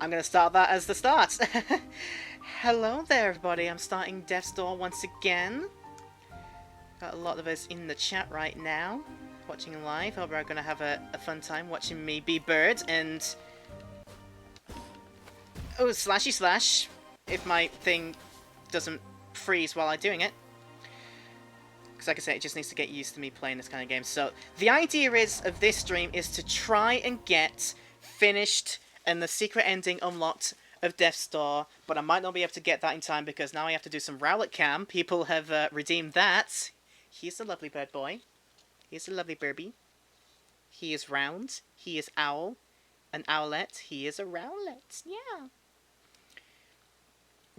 I'm going to start that as the start. Hello there, everybody. I'm starting Death's Door once again. Got a lot of us in the chat right now, watching live. Hope we're going to have a fun time watching me be Bird and... Oh, slashy slash. If my thing doesn't freeze while I'm doing it. Because like I said, it just needs to get used to me playing this kind of game. So, the idea of this stream is to try and get finished and the secret ending unlocked of Death's Door, but I might not be able to get that in time because now I have to do some Rowlet Cam. People have redeemed that. He's a lovely bird boy. He's a lovely Burby. He is round. He is owl. An owlet. He is a Rowlet. Yeah.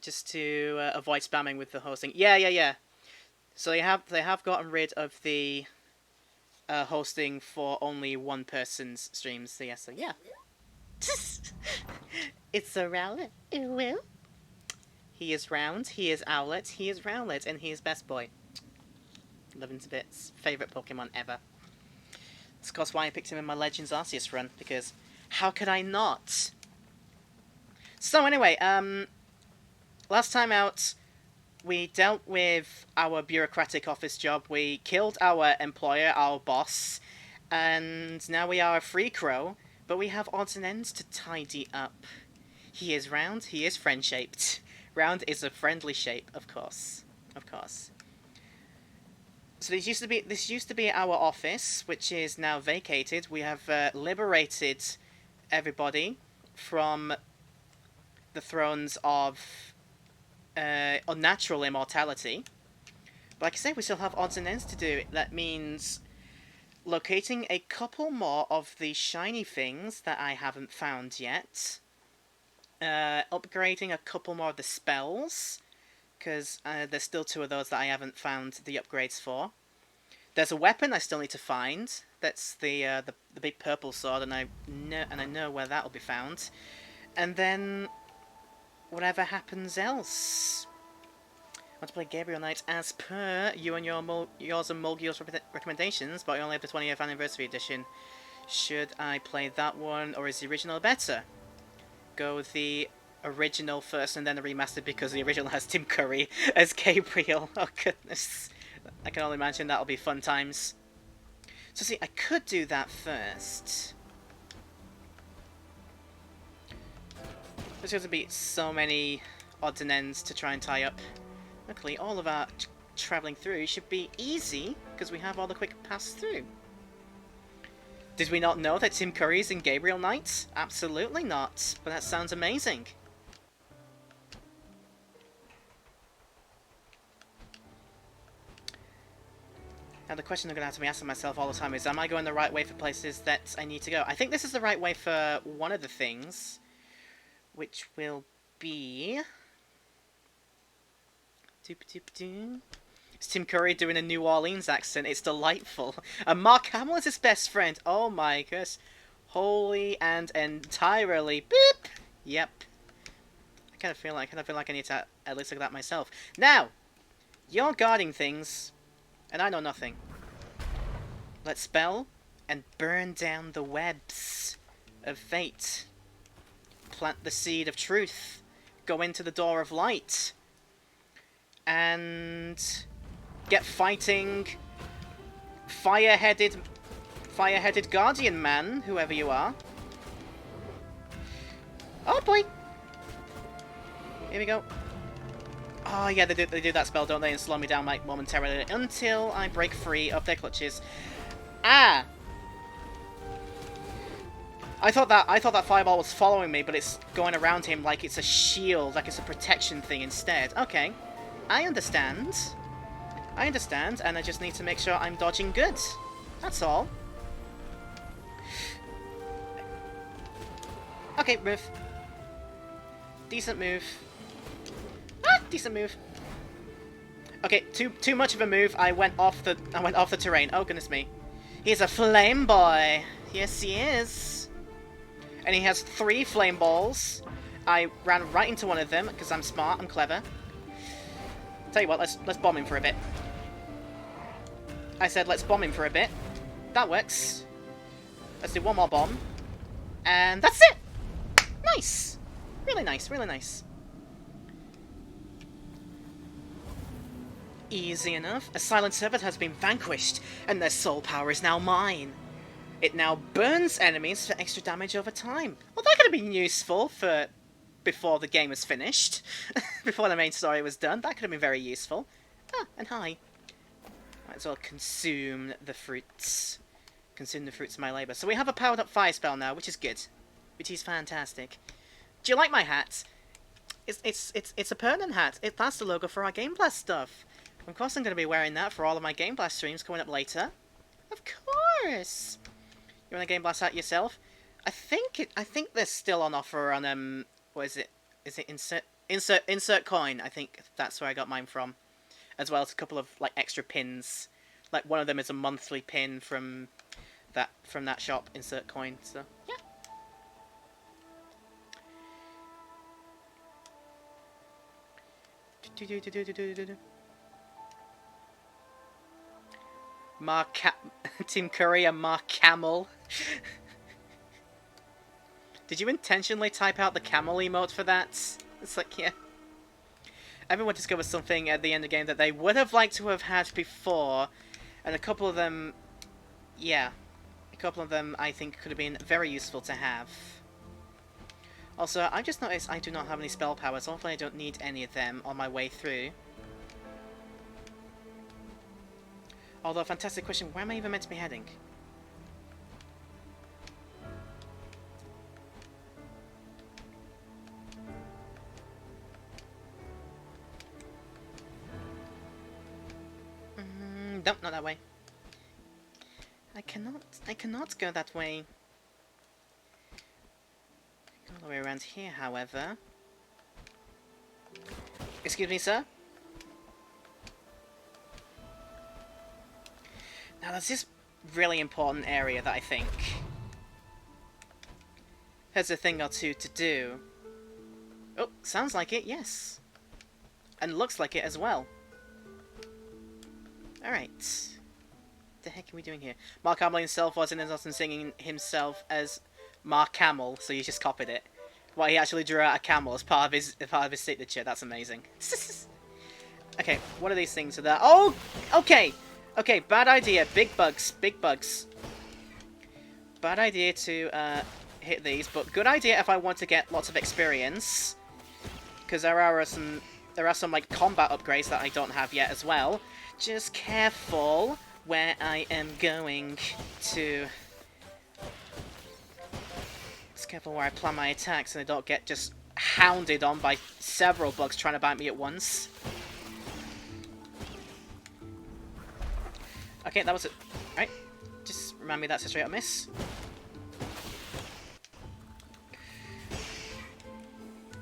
Just to avoid spamming with the hosting. Yeah. So they have gotten rid of the hosting for only one person's streams. So yeah. It's a Rowlet. Well. He is round. He is owlet. He is Rowlet, and he is best boy. Love him to bits. Favorite Pokemon ever. That's of course why I picked him in my Legends Arceus run, because how could I not? So anyway, last time out, we dealt with our bureaucratic office job. We killed our employer, our boss, and now we are a free crow, but we have odds and ends to tidy up. He is round. He is friend-shaped. Round is a friendly shape, of course. Of course. So this used to be our office, which is now vacated. We have liberated everybody from the thrones of unnatural immortality. But like I say, we still have odds and ends to do. That means locating a couple more of the shiny things that I haven't found yet. Upgrading a couple more of the spells, because there's still 2 of those that I haven't found the upgrades for. There's a weapon I still need to find. That's the big purple sword, and I know where that'll be found. And then whatever happens else. I want to play Gabriel Knight as per you and yours and Mulgio's recommendations, but I only have the 20th anniversary edition. Should I play that one, or is the original better? Go with the original first and then the remastered, because the original has Tim Curry as Gabriel. Oh goodness. I can only imagine that'll be fun times. So see, I could do that first. There's going to be so many odds and ends to try and tie up. Luckily, all of our travelling through should be easy, because we have all the quick pass through. Did we not know that Tim Curry is in Gabriel Knight? Absolutely not, but that sounds amazing. Now the question I'm going to have to be asking myself all the time is, am I going the right way for places that I need to go? I think this is the right way for one of the things, which will be... It's Tim Curry doing a New Orleans accent. It's delightful. And Mark Hamill is his best friend. Oh my goodness. Wholly and entirely. Beep! Yep. I kind of feel like I need to at least look at that myself. Now, you're guarding things, and I know nothing. Let's spell and burn down the webs of fate. Plant the seed of truth. Go into the door of light. And get fighting fire-headed guardian man, whoever you are. Oh boy! Here we go. Oh yeah, they do that spell, don't they, and slow me down like momentarily until I break free of their clutches. Ah! I thought that fireball was following me, but it's going around him like it's a shield, like it's a protection thing instead. Okay. I understand, and I just need to make sure I'm dodging good. That's all. Okay, move. Decent move. Ah, decent move. Okay, too much of a move. I went off the terrain. Oh goodness me. He's a flame boy. Yes, he is. And he has 3 flame balls. I ran right into one of them because I'm smart. I'm clever. Tell you what, let's bomb him for a bit. I said let's bomb him for a bit. That works. Let's do one more bomb. And that's it! Nice! Really nice, really nice. Easy enough. A silent servant has been vanquished, and their soul power is now mine. It now burns enemies for extra damage over time. Well, that could have been useful for before the game was finished. Before the main story was done. That could have been very useful. Ah, and hi. Might as well consume the fruits. Consume the fruits of my labour. So we have a powered up fire spell now, which is good. Which is fantastic. Do you like my hat? It's a permanent hat. That's the logo for our Game Blast stuff. Of course I'm going to be wearing that for all of my Game Blast streams coming up later. Of course! You want a Game Blast hat yourself? I think they're still on offer on, what is it? Is it insert coin? I think that's where I got mine from. As well as a couple of, like, extra pins. Like, one of them is a monthly pin from that shop, insert coin, so, yeah. Tim Curry and Mark Camel. Did you intentionally type out the camel emote for that? It's like, yeah. Everyone discovers something at the end of the game that they would have liked to have had before, and a couple of them, yeah, a couple of them I think could have been very useful to have. Also, I just noticed I do not have any spell powers, hopefully I don't need any of them on my way through. Although, fantastic question, where am I even meant to be heading? Nope, not that way. I cannot go that way. Go all the way around here, however. Excuse me, sir? Now, there's this really important area that I think has a thing or two to do. Oh, sounds like it, yes. And looks like it as well. Alright. What the heck are we doing here? Mark Hamill himself wasn't as often singing himself as Mark Hamill, so you just copied it. Well, he actually drew out a camel as part of his signature. That's amazing. Okay, what are these things? Oh, okay. Okay, bad idea. Big bugs. Big bugs. Bad idea to hit these, but good idea if I want to get lots of experience. Because there are some like combat upgrades that I don't have yet as well. Just careful where I am going to. Just careful where I plan my attacks and I don't get just hounded on by several bugs trying to bite me at once. Okay, that was it. Alright, just remind me that's a straight up miss.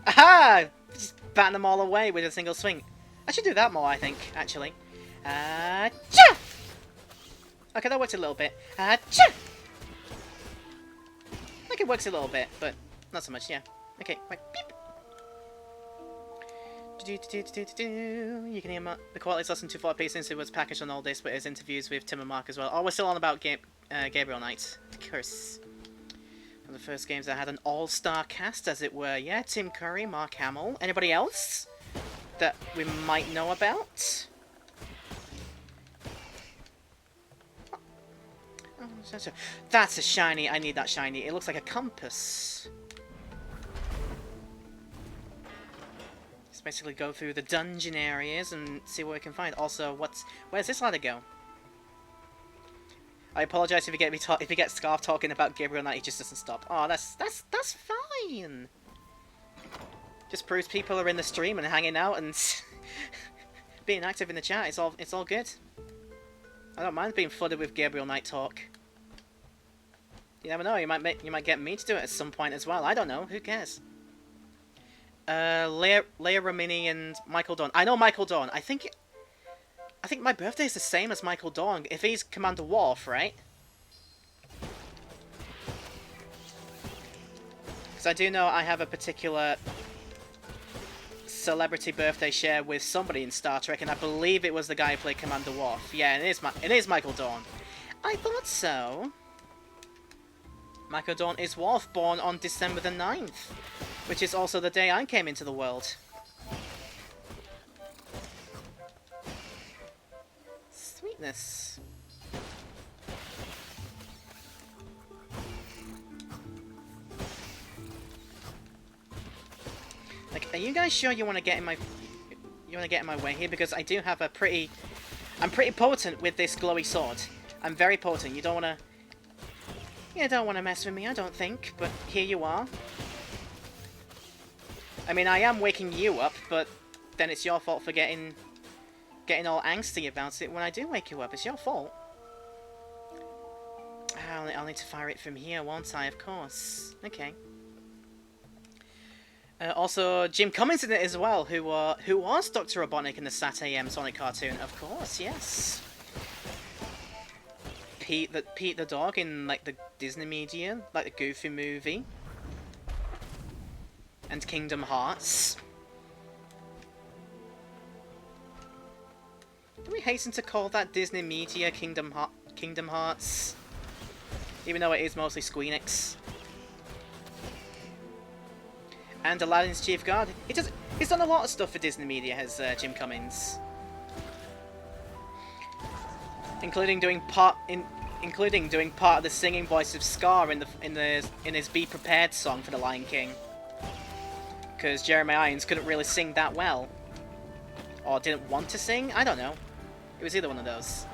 Aha! Just batting them all away with a single swing. I should do that more, I think, actually. Cha! Okay, that works a little bit. Cha! I think it works a little bit, but not so much, yeah. Okay, right, beep! You can hear the quality's less than 240p since it was packaged on all this, but his interviews with Tim and Mark as well. Oh, we're still on about Gabriel Knight. Of course. One of the first games that had an all-star cast, as it were. Yeah, Tim Curry, Mark Hamill. Anybody else that we might know about? Oh, that's a shiny. I need that shiny. It looks like a compass. Basically go through the dungeon areas and see what we can find. Also, where's this ladder go? I apologize if you get Scarf talking about Gabriel Knight, he just doesn't stop. Oh, that's fine. Just proves people are in the stream and hanging out and being active in the chat. It's all good. I don't mind being flooded with Gabriel Knight talk. You never know. You might get me to do it at some point as well. I don't know. Who cares? Leia Romini and Michael Dawn. I know Michael Dawn. I think my birthday is the same as Michael Dawn. If he's Commander Worf, right? Because I do know I have a particular celebrity birthday share with somebody in Star Trek, and I believe it was the guy who played Commander Worf. Yeah, it is Michael Dawn. I thought so. Michael Dawn is Worf, born on December the 9th. Which is also the day I came into the world. Sweetness. Like, are you guys sure you want to get in my... You want to get in my way here? Because I do have a pretty... I'm pretty potent with this glowy sword. I'm very potent. You don't want to... You don't want to mess with me, I don't think. But here you are. I mean, I am waking you up, but then it's your fault for getting all angsty about it when I do wake you up. It's your fault. I'll need to fire it from here, won't I? Of course. Okay. Also, Jim Cummings in it as well, who was Dr. Robotnik in the Sat AM Sonic cartoon. Of course, yes. Pete the dog in like the Disney media, like the Goofy movie. And Kingdom Hearts. Do we hasten to call that Disney media Kingdom Hearts? Even though it is mostly Squeenix. And Aladdin's Chief Guard. He's done a lot of stuff for Disney media, has Jim Cummings. Including doing part of the singing voice of Scar in his Be Prepared song for The Lion King. Because Jeremy Irons couldn't really sing that well. Or didn't want to sing? I don't know. It was either one of those.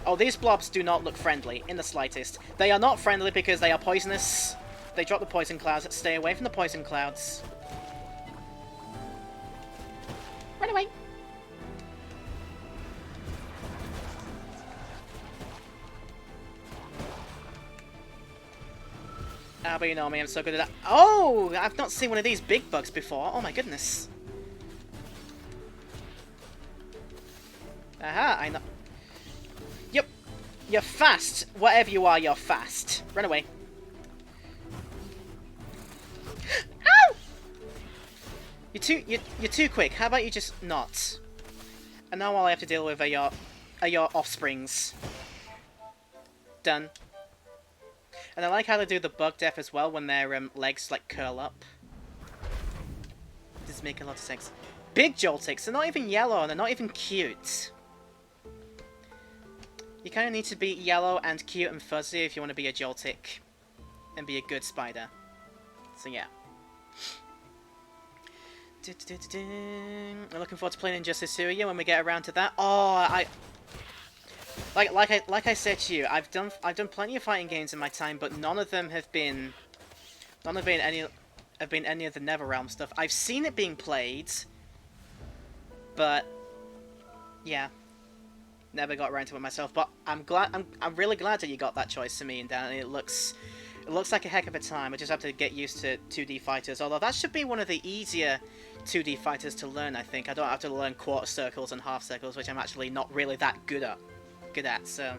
Oh, these blobs do not look friendly in the slightest. They are not friendly because they are poisonous. They drop the poison clouds. Stay away from the poison clouds. Run away. Ah, but you know me, I'm so good at that. Oh! I've not seen one of these big bugs before. Oh my goodness. Aha, I know. Yep. You're fast. Whatever you are, you're fast. Run away. Ow! You're too quick. How about you just not? And now all I have to deal with are your offsprings. Done. And I like how they do the bug death as well when their legs like curl up. This is making a lot of sense. Big Joltics, they're not even yellow and they're not even cute. You kind of need to be yellow and cute and fuzzy if you want to be a Joltic and be a good spider. So yeah. I'm looking forward to playing Injustice Suria when we get around to that. Oh, like I said to you, I've done plenty of fighting games in my time, but none of them have been any of the NetherRealm stuff. I've seen it being played, but yeah, never got around to it myself. But I'm really glad that you got that choice to me and Dan. It looks like a heck of a time. I just have to get used to 2D fighters. Although that should be one of the easier 2D fighters to learn. I think I don't have to learn quarter circles and half circles, which I'm actually not really that good at. So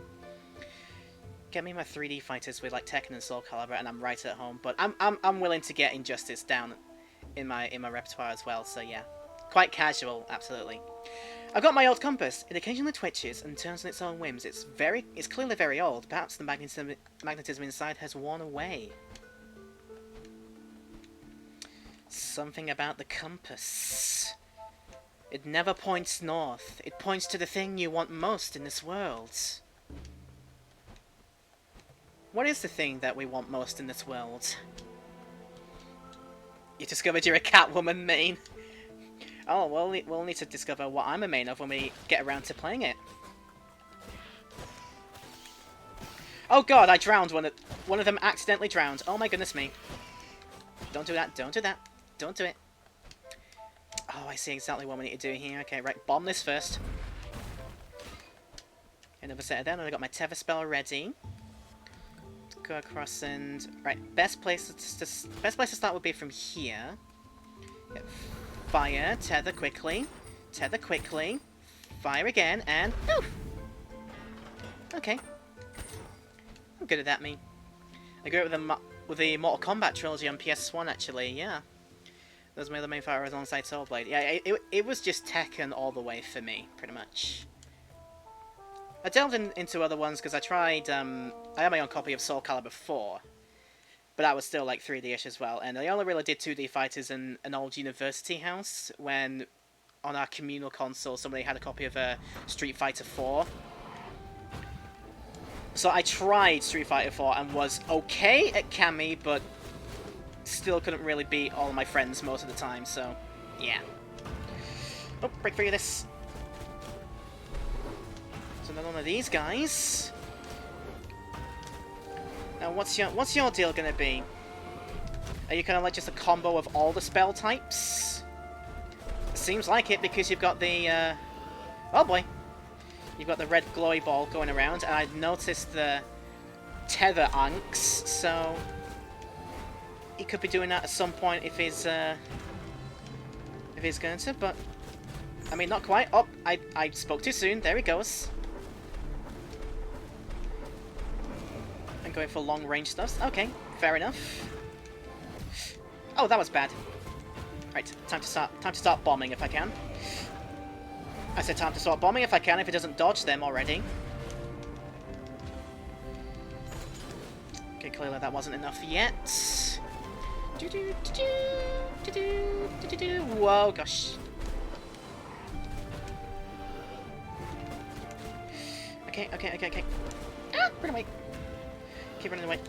get me my 3D fighters with like Tekken and Soul Calibur, and I'm right at home. But I'm willing to get Injustice down in my repertoire as well. So yeah, quite casual, absolutely. I've got my old compass. It occasionally twitches and turns on its own whims. It's clearly very old. Perhaps the magnetism inside has worn away. Something about the compass. It never points north. It points to the thing you want most in this world. What is the thing that we want most in this world? You discovered you're a Catwoman main. Oh, well, we'll need to discover what I'm a main of when we get around to playing it. Oh god, I drowned one of them accidentally drowned. Oh my goodness me. Don't do that, don't do that. Don't do it. Oh, I see exactly what we need to do here. Okay, right, bomb this first. Another set of them, and I got my tether spell ready. Go across and... Right, best place to start would be from here. Yep. Fire, tether quickly, fire again, and... Oof! Okay. I'm good at that, me. I grew up with the Mortal Kombat trilogy on PS1, actually, yeah. Those were the main fighters alongside Soul Blade. Yeah, it was just Tekken all the way for me, pretty much. I delved into other ones because I tried, I had my own copy of Soul Calibur 4. but that was still like 3D-ish as well. And I only really did 2D fighters in an old university house when on our communal console somebody had a copy of Street Fighter 4. So I tried Street Fighter 4 and was okay at Cammy, but still couldn't really beat all of my friends most of the time, so yeah. Oh, break free of this. So another one of these guys. Now what's your deal gonna be? Are you kind of like just a combo of all the spell types? Seems like it, because you've got the oh boy. You've got the red glowy ball going around, and I've noticed the tether anks, so he could be doing that at some point if he's going to, but I mean, not quite. Oh, I spoke too soon. There he goes. I'm going for long range stuff. Okay, fair enough. Oh, that was bad. Right, time to start bombing if I can. I said time to start bombing if I can, if it doesn't dodge them already. Okay, clearly that wasn't enough yet. Whoa, gosh. Okay. Ah, run away. Keep running away.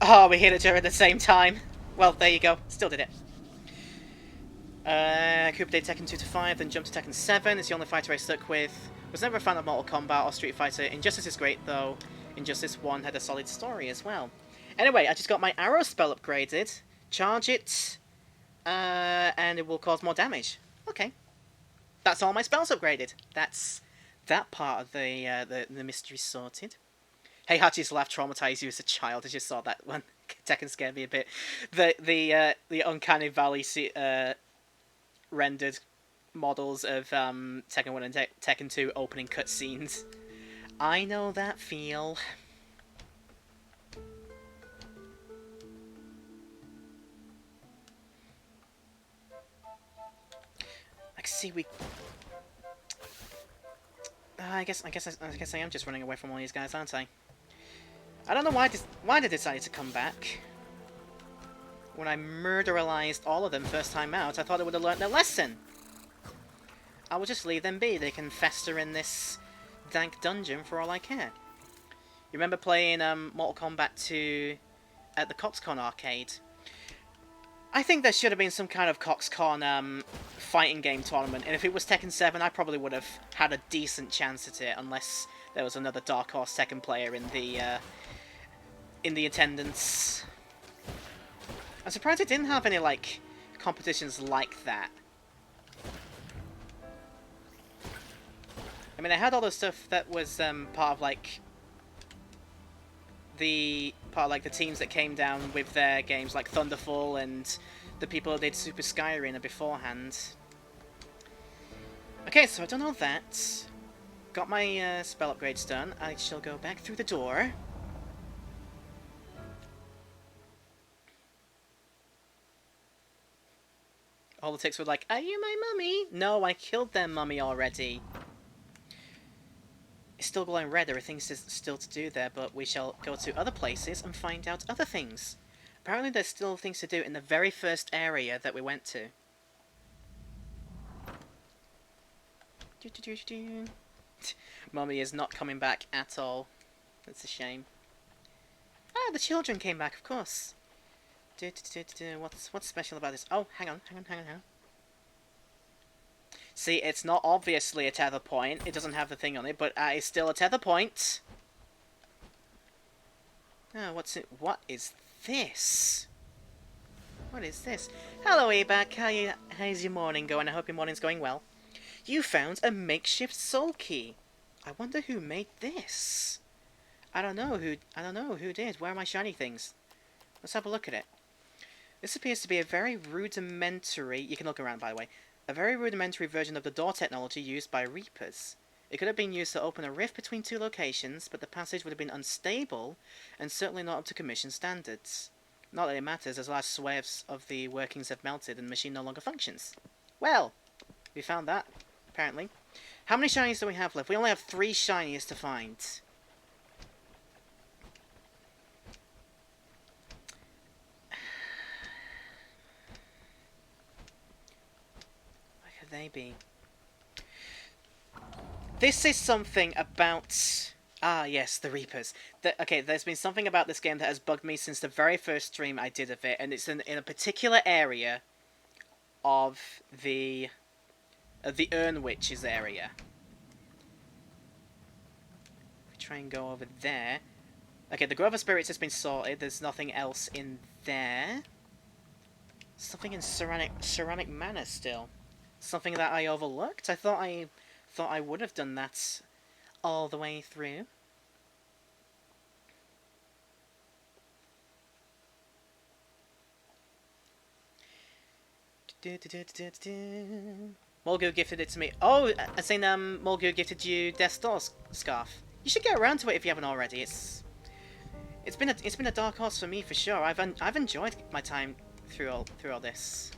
Oh, we hit each other at the same time. Well, there you go. Still did it. Cooper did Tekken 2 to 5, then jumped to Tekken 7. It's the only fighter I stuck with. Was never a fan of Mortal Kombat or Street Fighter. Injustice is great, though. Injustice 1 had a solid story as well. Anyway, I just got my arrow spell upgraded. Charge it, and it will cause more damage. Okay. That's all my spells upgraded. That's that part of the mystery sorted. Hey, Hachi's laugh traumatized you as a child. I just saw that one. Tekken scared me a bit. The Uncanny Valley rendered models of Tekken 1 and Tekken 2 opening cutscenes. I know that feel. Like, see, we. I guess I am just running away from all these guys, aren't I? I don't know why they decided to come back. When I murderalized all of them first time out, I thought they would have learnt their lesson. I will just leave them be. They can fester in this dank dungeon for all I care. You remember playing Mortal Kombat 2 at the Coxcon arcade? I think there should have been some kind of Coxcon fighting game tournament, and if it was Tekken 7, I probably would have had a decent chance at it, unless there was another Dark Horse Tekken player in the attendance. I'm surprised it didn't have any, like, competitions like that. I mean, I had all the stuff that was part of, like, the teams that came down with their games, like Thunderful and the people that did Super Sky Arena beforehand. Okay, so I done all that. Got my spell upgrades done. I shall go back through the door. All the ticks were like, "Are you my mummy?" No, I killed their mummy already. It's still glowing red. There are things still to do there, but we shall go to other places and find out other things. Apparently there's still things to do in the very first area that we went to. Mummy is not coming back at all. That's a shame. Ah, the children came back, of course. What's special about this? Oh, hang on. See, it's not obviously a tether point. It doesn't have the thing on it, but it's still a tether point. Oh, what's it? What is this? What is this? Hello, Abak. How's your morning going? I hope your morning's going well. You found a makeshift soul key. I wonder who made this. I don't know who did. Where are my shiny things? Let's have a look at it. This appears to be a very rudimentary... You can look around, by the way. A very rudimentary version of the door technology used by Reapers. It could have been used to open a rift between two locations, but the passage would have been unstable, and certainly not up to Commission standards. Not that it matters, as large swathes of the workings have melted and the machine no longer functions. Well, we found that, apparently. How many shinies do we have left? We only have 3 shinies to find. maybe. This is something about... Ah, yes, the Reapers. Okay, there's been something about this game that has bugged me since the very first stream I did of it, and it's in a particular area of the Urn Witches area. If we try and go over there... Okay, the Grove of Spirits has been sorted, there's nothing else in there. Something in Ceramic Manor still. Something that I overlooked? I thought I would have done that all the way through. Mulgoo gifted it to me. Oh, I seen Mulgoo gifted you Death's Door scarf. You should get around to it if you haven't already. It's been a dark horse for me for sure. I've enjoyed my time through all this.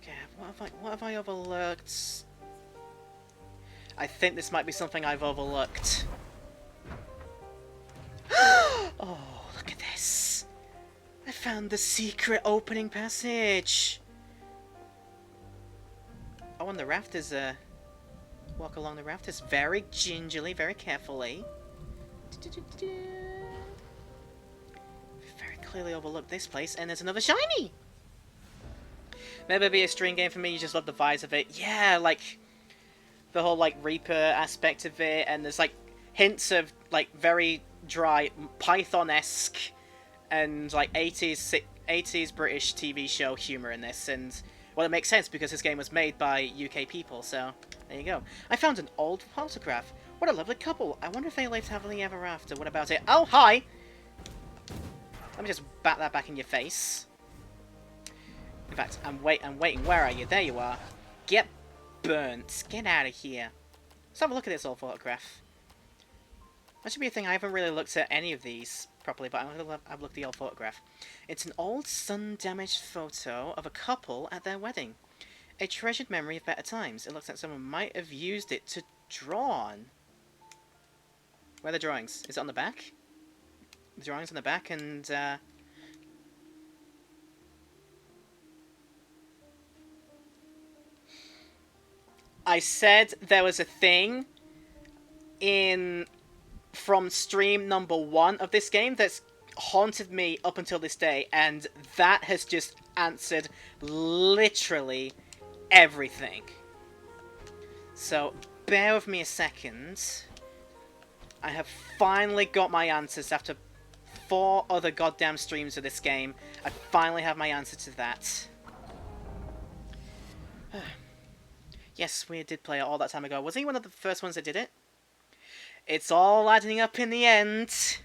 Okay, what have I overlooked? I think this might be something I've overlooked. Oh, look at this! I found the secret opening passage! Oh, and the rafters, walk along the rafters very gingerly, very carefully. Very clearly overlooked this place, and there's another shiny! Maybe it'll be a string game for me, you just love the vibes of it. Yeah, like, the whole, like, Reaper aspect of it, and there's, like, hints of, like, very dry, Python-esque, and, like, 80s British TV show humour in this, and, well, it makes sense, because this game was made by UK people, so, there you go. I found an old photograph. What a lovely couple. I wonder if they lived happily ever after. What about it? Oh, hi! Let me just bat that back in your face. In fact, I'm waiting. Where are you? There you are. Get burnt. Get out of here. Let's have a look at this old photograph. That should be a thing. I haven't really looked at any of these properly, but I'm going to have a look at the old photograph. It's an old sun-damaged photo of a couple at their wedding. A treasured memory of better times. It looks like someone might have used it to draw on. Where are the drawings? Is it on the back? The drawings on the back, and I said there was a thing from stream number 1 of this game that's haunted me up until this day, and that has just answered literally everything. So, bear with me a second. I have finally got my answers after 4 other goddamn streams of this game. I finally have my answer to that. Yes, we did play it all that time ago. Was he one of the first ones that did it? It's all adding up in the end.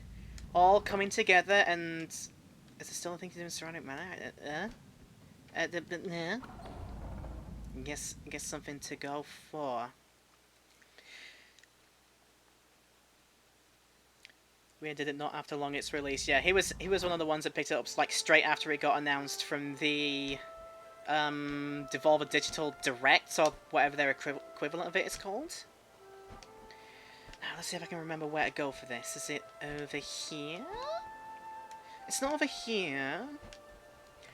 All coming together, and... Is there still a thing to do in Ceramic Manor? Guess something to go for. We did it not after long its release. Yeah, he was one of the ones that picked it up like straight after it got announced from the Devolver Digital Direct, or whatever their equivalent of it is called. Now, let's see if I can remember where to go for this. Is it over here? It's not over here.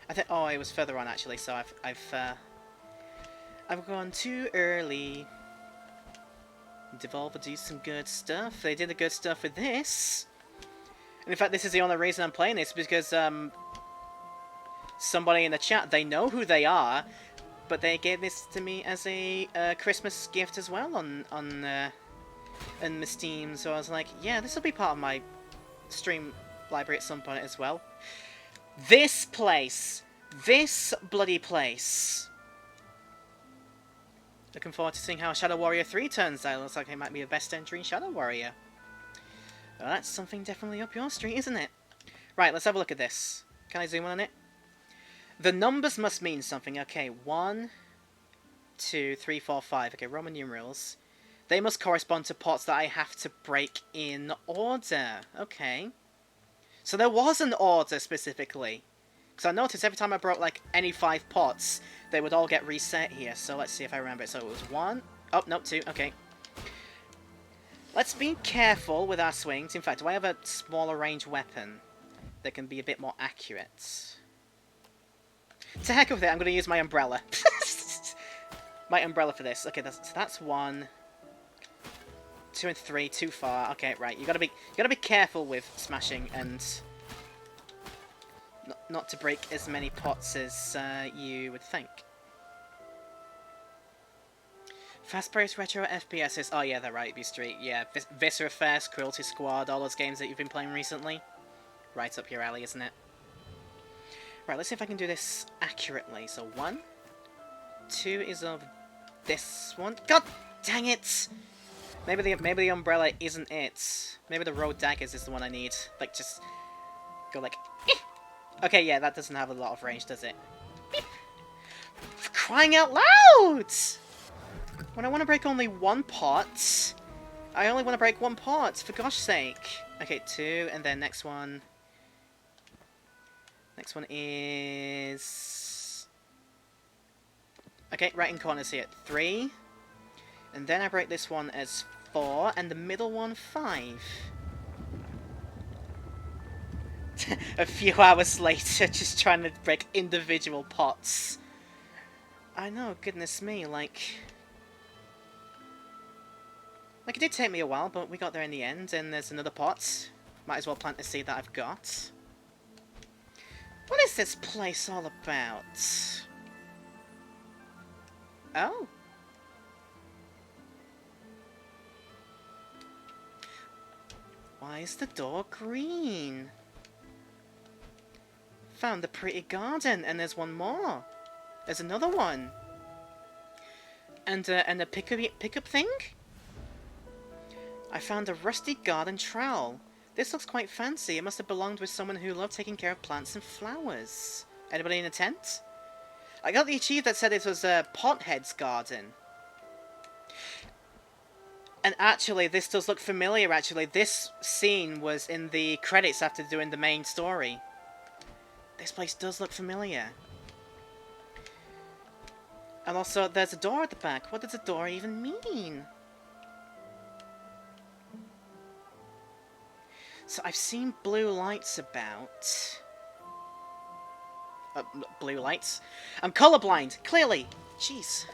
I think. Oh, it was further on actually. So I've gone too early. Devolver do some good stuff. They did the good stuff with this. And in fact, this is the only reason I'm playing this, because somebody in the chat, they know who they are, but they gave this to me as a Christmas gift as well on my Steam. So I was like, yeah, this will be part of my stream library at some point as well. This place, this bloody place. Looking forward to seeing how Shadow Warrior 3 turns out. Looks like it might be the best entry in Shadow Warrior. Well, that's something definitely up your street, isn't it? Right, let's have a look at this. Can I zoom in on it? The numbers must mean something. Okay, 1, 2, 3, 4, 5. Okay, Roman numerals. They must correspond to pots that I have to break in order. Okay. So there was an order specifically. Because I noticed every time I broke like any 5 pots, they would all get reset here. So let's see if I remember it. So it was 1. Oh, no, 2. Okay. Let's be careful with our swings. In fact, do I have a smaller range weapon that can be a bit more accurate? To heck with it, I'm going to use my umbrella. my umbrella for this. Okay, so that's 1, 2, and 3. Too far. Okay, right. You gotta be careful with smashing and not to break as many pots as you would think. Fast-paced retro FPSs. Oh yeah, they're right. B-Street. Yeah, Viscera Fest, Cruelty Squad, all those games that you've been playing recently. Right up your alley, isn't it? Right, let's see if I can do this accurately. So 1, 2 is of this one. God dang it! Maybe the umbrella isn't it. Maybe the road daggers is the one I need. Like, just go like... Eh! Okay, yeah, that doesn't have a lot of range, does it? Beep. For crying out loud! When I want to break only 1 pot, I only want to break 1 pot, for gosh sake. Okay, 2, and then next one... Next one is... Okay, right in corners here. 3. And then I break this one as 4, and the middle one 5. A few hours later, just trying to break individual pots. I know, goodness me, like... Like, it did take me a while, but we got there in the end, and there's another pot. Might as well plant the seed that I've got. What is this place all about? Oh. Why is the door green? Found the pretty garden, and there's one more. There's another one. And a pickup thing? I found a rusty garden trowel. This looks quite fancy. It must have belonged with someone who loved taking care of plants and flowers. Anybody in a tent? I got the achieve that said it was a pothead's garden. And actually, this does look familiar, actually. This scene was in the credits after doing the main story. This place does look familiar. And also, there's a door at the back. What does a door even mean? So I've seen blue lights about. Blue lights? I'm colorblind, clearly! Jeez.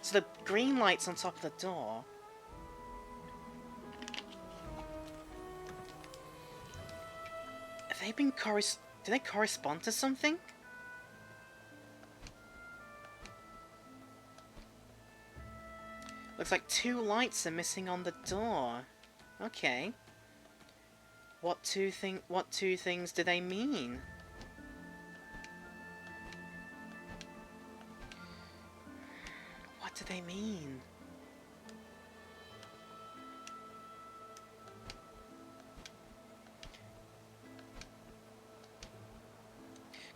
So the green light's on top of the door. Have they been do they correspond to something? Looks like 2 lights are missing on the door. Okay. What two things do they mean? What do they mean?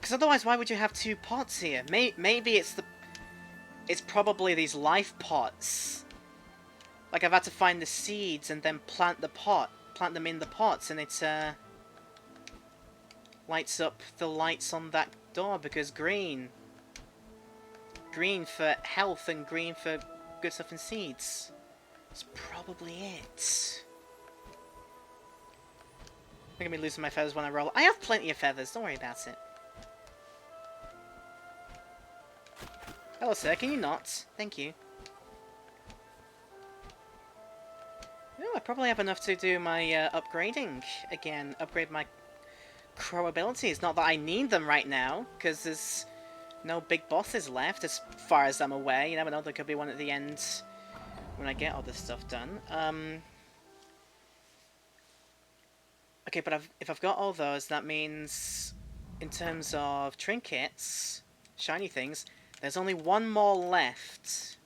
Because otherwise, why would you have 2 pots here? Maybe it's probably these life pots. Like I've had to find the seeds and then plant them in the pots, and it lights up the lights on that door because green for health and green for good stuff and seeds. That's probably it. I'm gonna be losing my feathers when I roll. I have plenty of feathers, don't worry about it. Hello sir, can you not? Thank you. Oh, I probably have enough to do my upgrading again. Upgrade my crow abilities. Not that I need them right now, because there's no big bosses left, as far as I'm aware. You never know, there could be one at the end when I get all this stuff done. Okay, but if I've got all those, that means, in terms of trinkets, shiny things, there's only 1 more left.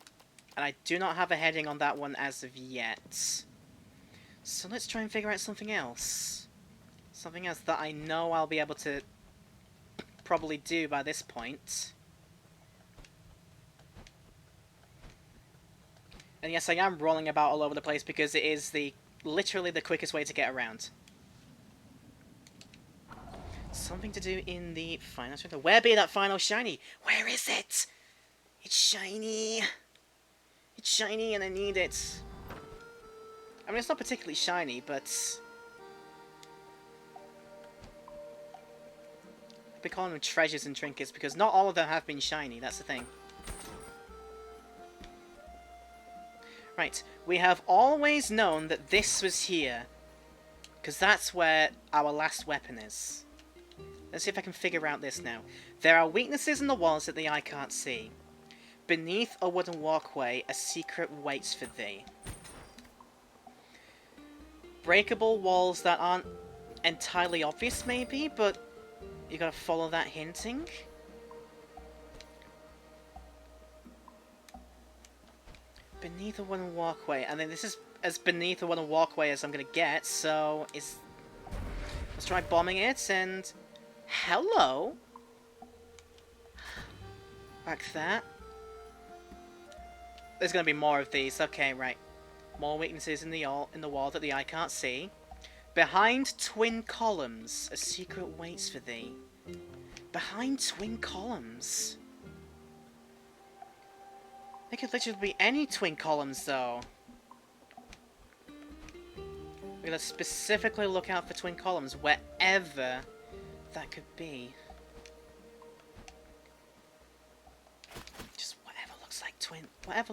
And I do not have a heading on that one as of yet. So let's try and figure out something else. Something else that I know I'll be able to probably do by this point. And yes, I am rolling about all over the place because it is literally the quickest way to get around. Something to do in the final shiny. Where be that final shiny? Where is it? It's shiny. It's shiny and I need it. I mean, it's not particularly shiny, but... I've been calling them treasures and trinkets because not all of them have been shiny, that's the thing. Right, we have always known that this was here. Because that's where our last weapon is. Let's see if I can figure out this now. There are weaknesses in the walls that the eye can't see. Beneath a wooden walkway, a secret waits for thee. Breakable walls that aren't entirely obvious, maybe, but you gotta follow that hinting. Beneath a wooden walkway, and then this is as beneath a wooden walkway as I'm gonna get, so let's try bombing it, and hello! Like that. There's gonna be more of these, okay, right. More weaknesses in the wall that the eye can't see. Behind twin columns, a secret waits for thee. Behind twin columns? They could literally be any twin columns, though. We're gonna specifically look out for twin columns, wherever that could be. Just whatever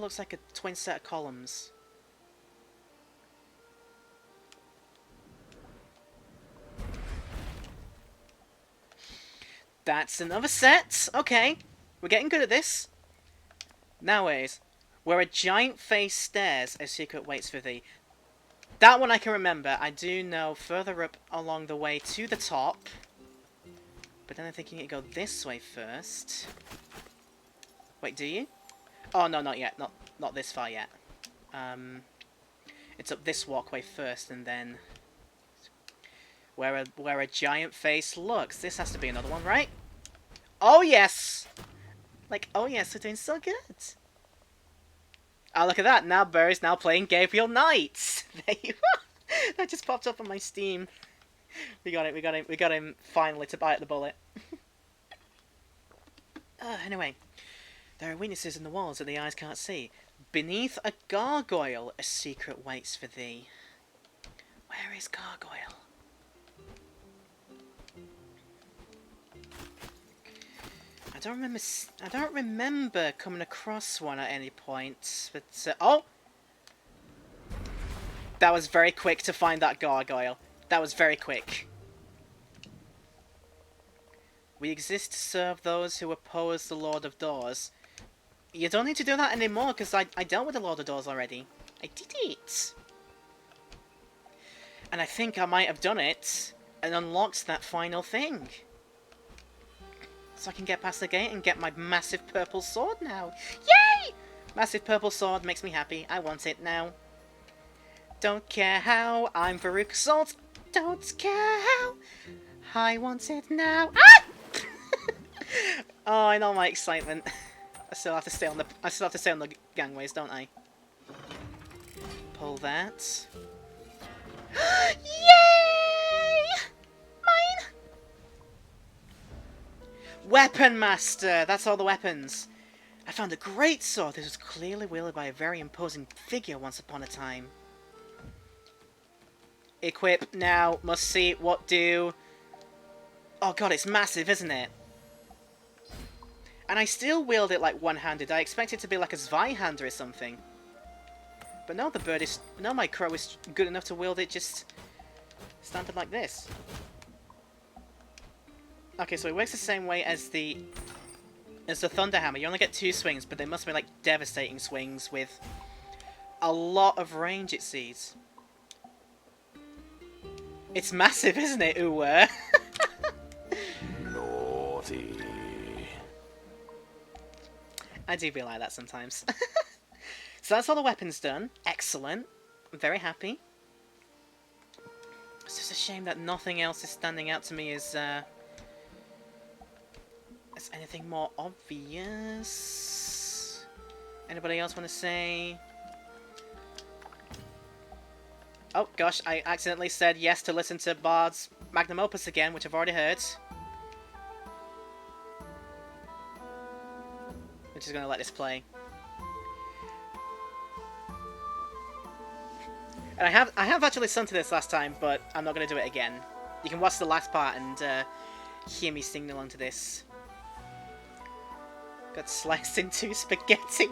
looks like a twin set of columns. That's another set. Okay, we're getting good at this. Nowadays, where a giant face stares, a secret waits for thee. That one I can remember. I do know further up along the way to the top. But then I'm thinking you go this way first. Wait, do you? Oh, no, not yet. Not this far yet. It's up this walkway first, and then... Where a giant face looks. This has to be another one, right? Oh, yes! Like, oh, yes, we're doing so good. Oh, look at that. Now Barry's now playing Gabriel Knight. There you are. That just popped up on my Steam. We got him finally to bite the bullet. Anyway. There are weaknesses in the walls that the eyes can't see. Beneath a gargoyle, a secret waits for thee. Where is gargoyle? I don't remember coming across one at any point. But oh, that was very quick to find that gargoyle. That was very quick. We exist to serve those who oppose the Lord of Doors. You don't need to do that anymore, because I dealt with the Lord of Doors already. I did it! And I think I might have done it, and unlocked that final thing. So I can get past the gate and get my massive purple sword now. Yay! Massive purple sword makes me happy. I want it now. Don't care how, I'm Farouk Assault. Don't care how, I want it now. Ah! Oh, I know my excitement. I still have to stay on the gangways, don't I? Pull that. Yay! Mine! Weapon Master! That's all the weapons. I found a great sword. This was clearly wielded by a very imposing figure once upon a time. Equip now. Must see what do. Oh god, it's massive, isn't it? And I still wield it like one-handed. I expect it to be like a Zweihander or something. But no, the bird is... No, my crow is good enough to wield it just standard like this. Okay, so it works the same way as the Thunderhammer. You only get 2 swings, but they must be like devastating swings with a lot of range, it sees. It's massive, isn't it, Uwe? Naughty. I do be like that sometimes. So that's all the weapons done. Excellent. I'm very happy. It's just a shame that nothing else is standing out to me as anything more obvious. Anybody else want to say? Oh gosh, I accidentally said yes to listen to Bard's Magnum Opus again, which I've already heard. I'm just going to let this play. And I have actually sung to this last time, but I'm not going to do it again. You can watch the last part and hear me sing along to this. Got sliced into spaghetti.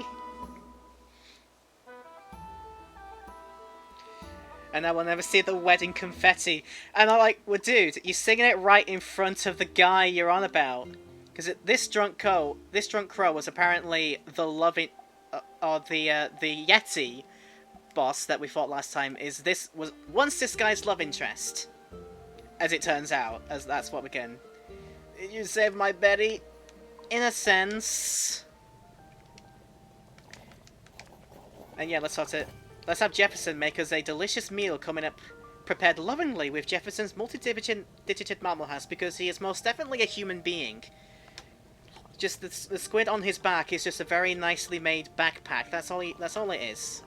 And I will never see the wedding confetti. And I'm like, well, dude, you're singing it right in front of the guy you're on about. Because this drunk crow was apparently the loving, or the Yeti boss that we fought last time. Was once this guy's love interest, as it turns out, as that's what we're getting. You saved my Betty, in a sense. And yeah, let's have Jefferson make us a delicious meal coming up, prepared lovingly with Jefferson's multi-digited marble house, because he is most definitely a human being. Just the squid on his back is just a very nicely made backpack. That's all it is.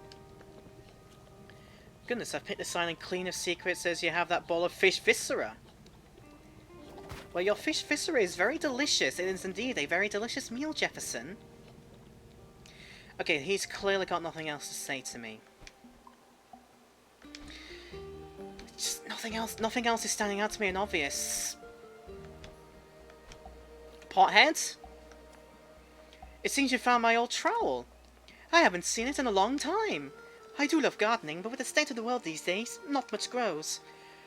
Goodness, I've picked a sign in Clean of Secrets says you have that bowl of fish viscera. Well, your fish viscera is very delicious. It is indeed a very delicious meal, Jefferson. Okay, he's clearly got nothing else to say to me. Just nothing else is standing out to me and obvious. Pothead? It seems you found my old trowel. I haven't seen it in a long time. I do love gardening, but with the state of the world these days, not much grows.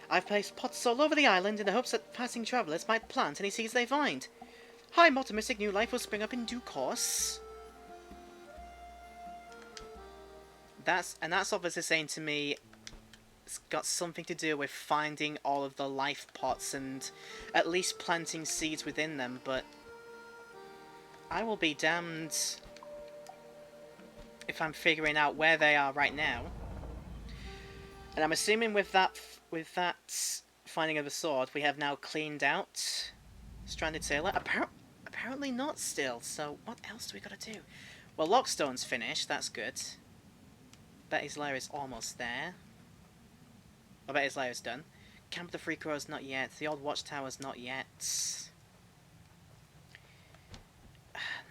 I've placed pots all over the island in the hopes that passing travellers might plant any seeds they find. I'm optimistic new life will spring up in due course. That's obviously saying to me it's got something to do with finding all of the life pots and at least planting seeds within them, but I will be damned if I'm figuring out where they are right now. And I'm assuming with that finding of the sword, we have now cleaned out Stranded Sailor. Apparently not still, so what else do we gotta do? Well, Lockstone's finished, that's good. Betty's Lair is almost there. I Betty's Lair is done. Camp of the Three Crows not yet. The Old Watchtower's not yet.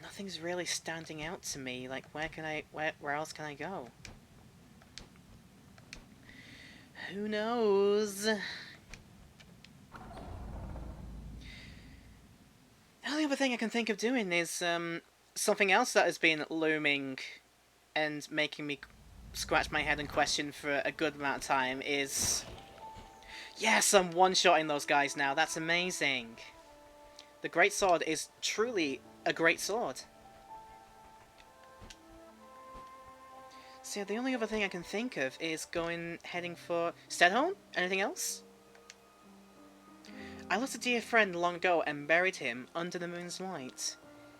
Nothing's really standing out to me. Like, where else can I go? Who knows? The only other thing I can think of doing is something else that has been looming and making me scratch my head and question for a good amount of time is... Yes, I'm one-shotting those guys now. That's amazing. The Great Sword is truly a great sword. So the only other thing I can think of is heading for Stedholm? Anything else? I lost a dear friend long ago and buried him under the moon's light.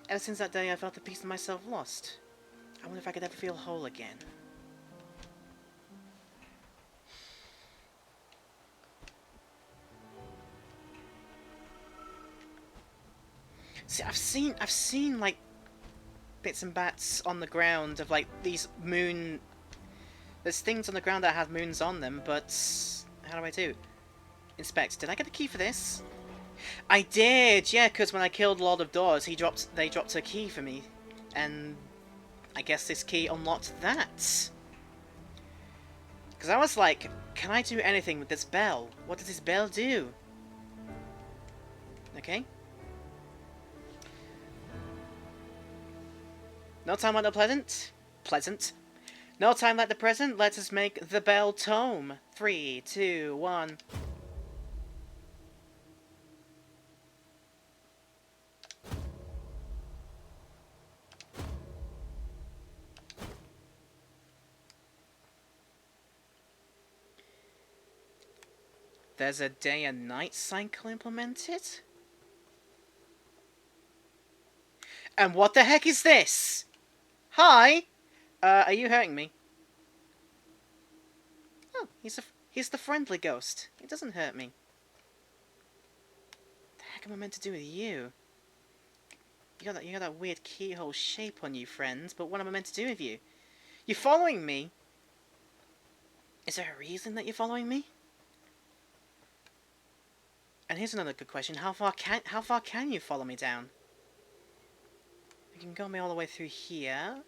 Ever since that day I felt a piece of myself lost. I wonder if I could ever feel whole again. See, I've seen like bits and bats on the ground of like these moon. There's things on the ground that have moons on them, but how do I do? Inspect. Did I get the key for this? I did, yeah. Because when I killed Lord of Doors, they dropped a key for me, and I guess this key unlocked that. Because I was like, can I do anything with this bell? What does this bell do? Okay. No time like the pleasant. No time like the present. Let us make the bell tome. 3, 2, 1. There's a day and night cycle implemented? And what the heck is this? Hi! Are you hurting me? Oh, he's the friendly ghost. He doesn't hurt me. What the heck am I meant to do with you? You got that weird keyhole shape on you, friend, but what am I meant to do with you? You're following me? Is there a reason that you're following me? And here's another good question. How far can you follow me down? You can go me all the way through here.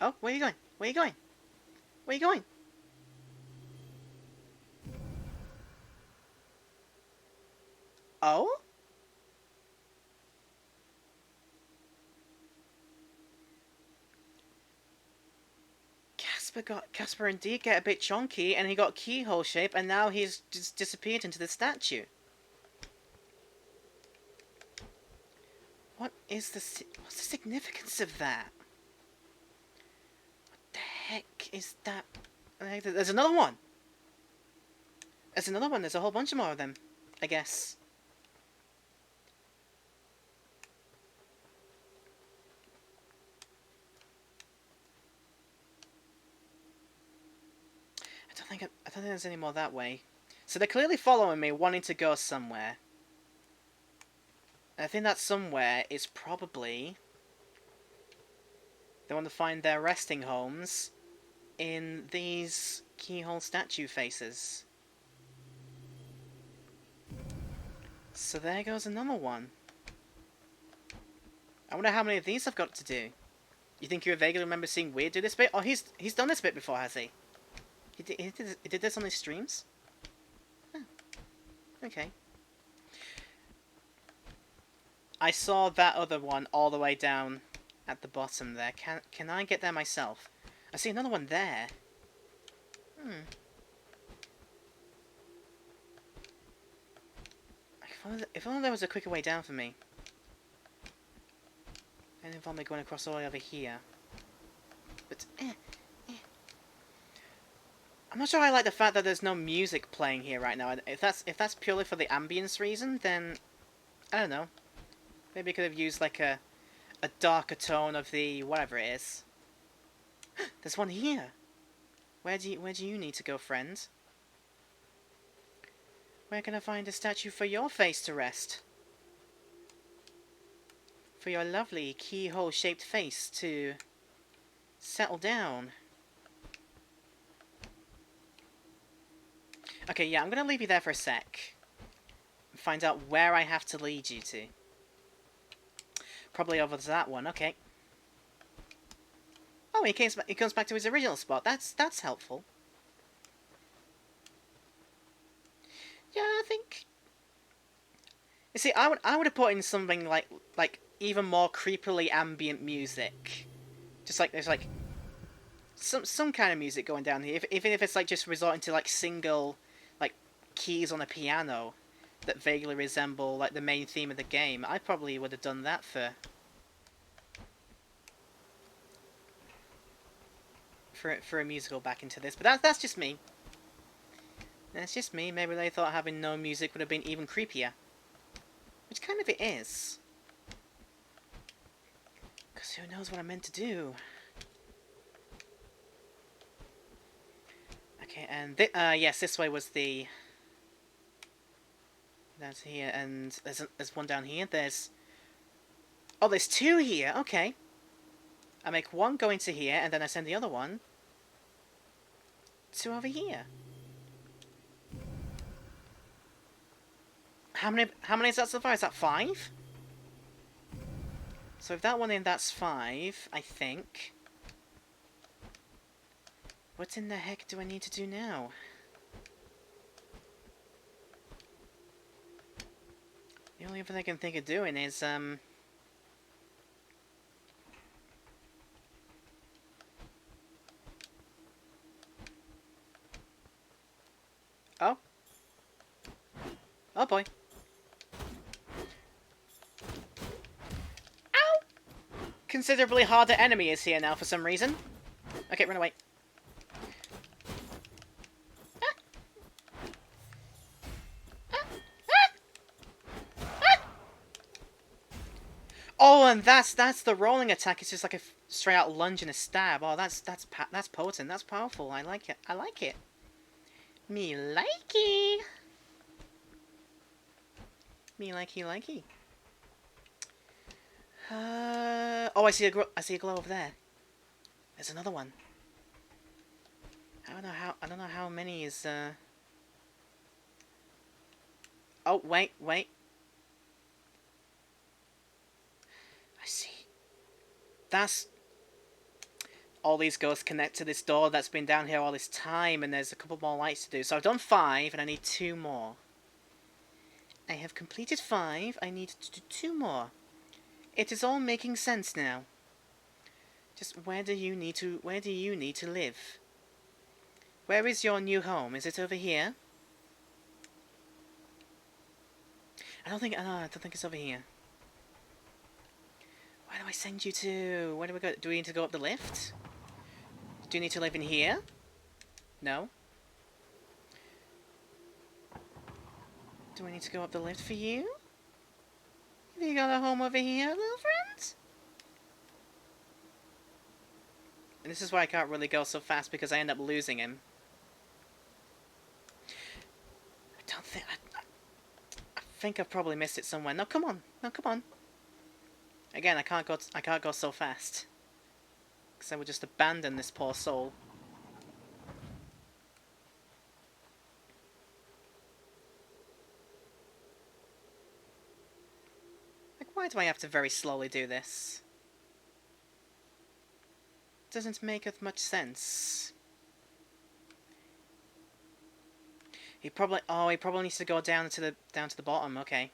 Oh, where are you going? Where are you going? Where are you going? Oh? Casper indeed get a bit chonky, and he got keyhole shape, and now he's just disappeared into the statue. What's the significance of that? What the heck is that? There's another one! There's another one, there's a whole bunch more of them, I guess. I don't think there's any more that way. So they're clearly following me, wanting to go somewhere. And I think that somewhere is probably... They want to find their resting homes in these keyhole statue faces. So there goes another one. I wonder how many of these I've got to do. You think you vaguely remember seeing Weird do this bit? Oh, he's done this bit before, has he? He did this on his streams? Oh, okay. I saw that other one all the way down at the bottom there. Can I get there myself? I see another one there. If only there was a quicker way down for me. And if only going across all the way over here. But, I'm not sure I like the fact that there's no music playing here right now. If that's purely for the ambience reason, then I don't know. Maybe I could have used like a darker tone of the whatever it is. There's one here. Where do you need to go, friend? Where can I find a statue for your face to rest? For your lovely keyhole-shaped face to settle down. Okay, yeah, I'm gonna leave you there for a sec. Find out where I have to lead you to. Probably over to that one, okay. Oh, he comes back to his original spot. That's helpful. Yeah, I think... You see, I would have put in something like even more creepily ambient music. Just like, there's like... Some kind of music going down here. Even if it's like just resorting to like single... like keys on a piano that vaguely resemble like the main theme of the game. I probably would have done that for a musical back into this, but that's just me. That's just me. Maybe they thought having no music would have been even creepier, which kind of it is. Because who knows what I meant to do? Okay, and yes, this way was the... That's here, and there's one down here. Oh, there's two here. Okay. I make one go into here, and then I send the other one to over here. How many is that so far? Is that 5? So if that one in, that's 5, I think. What in the heck do I need to do now? The only thing I can think of doing is, Oh. Oh boy. Ow! Considerably harder enemy is here now for some reason. Okay, run away. Oh, and that's the rolling attack. It's just like a straight out lunge and a stab. Oh, that's potent. That's powerful. I like it. I like it. Me likey. Me likey. Oh, I see a glow over there. There's another one. I don't know how many is Oh, wait. I see. That's... All these ghosts connect to this door that's been down here all this time, and there's a couple more lights to do. So I've done 5, and I need 2 more. I have completed 5, I need to do 2 more. It is all making sense now. Just where do you need to live? Where is your new home? Is it over here? I don't think it's over here. Where do I send you to? Where do we go? Do we need to go up the lift? Do you need to live in here? No? Do we need to go up the lift for you? Have you got a home over here, little friend? And this is why I can't really go so fast, because I end up losing him. I think I've probably missed it somewhere. No, come on. No, come on. Again, I can't go so fast. Because I would just abandon this poor soul. Like, why do I have to very slowly do this? It doesn't make much sense. He probably needs to go down to the bottom. Okay.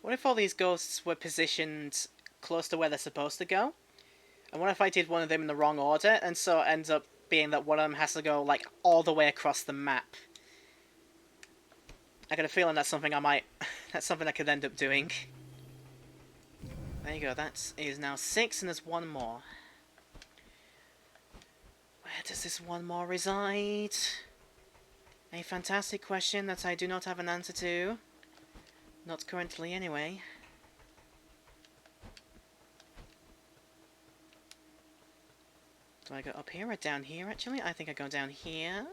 What if all these ghosts were positioned close to where they're supposed to go? And what if I did one of them in the wrong order, and so it ends up being that one of them has to go, like, all the way across the map? I got a feeling that's something that's something I could end up doing. There you go, that is now 6, and there's one more. Where does this one more reside? A fantastic question that I do not have an answer to. Not currently, anyway. Do I go up here or down here, actually? I think I go down here.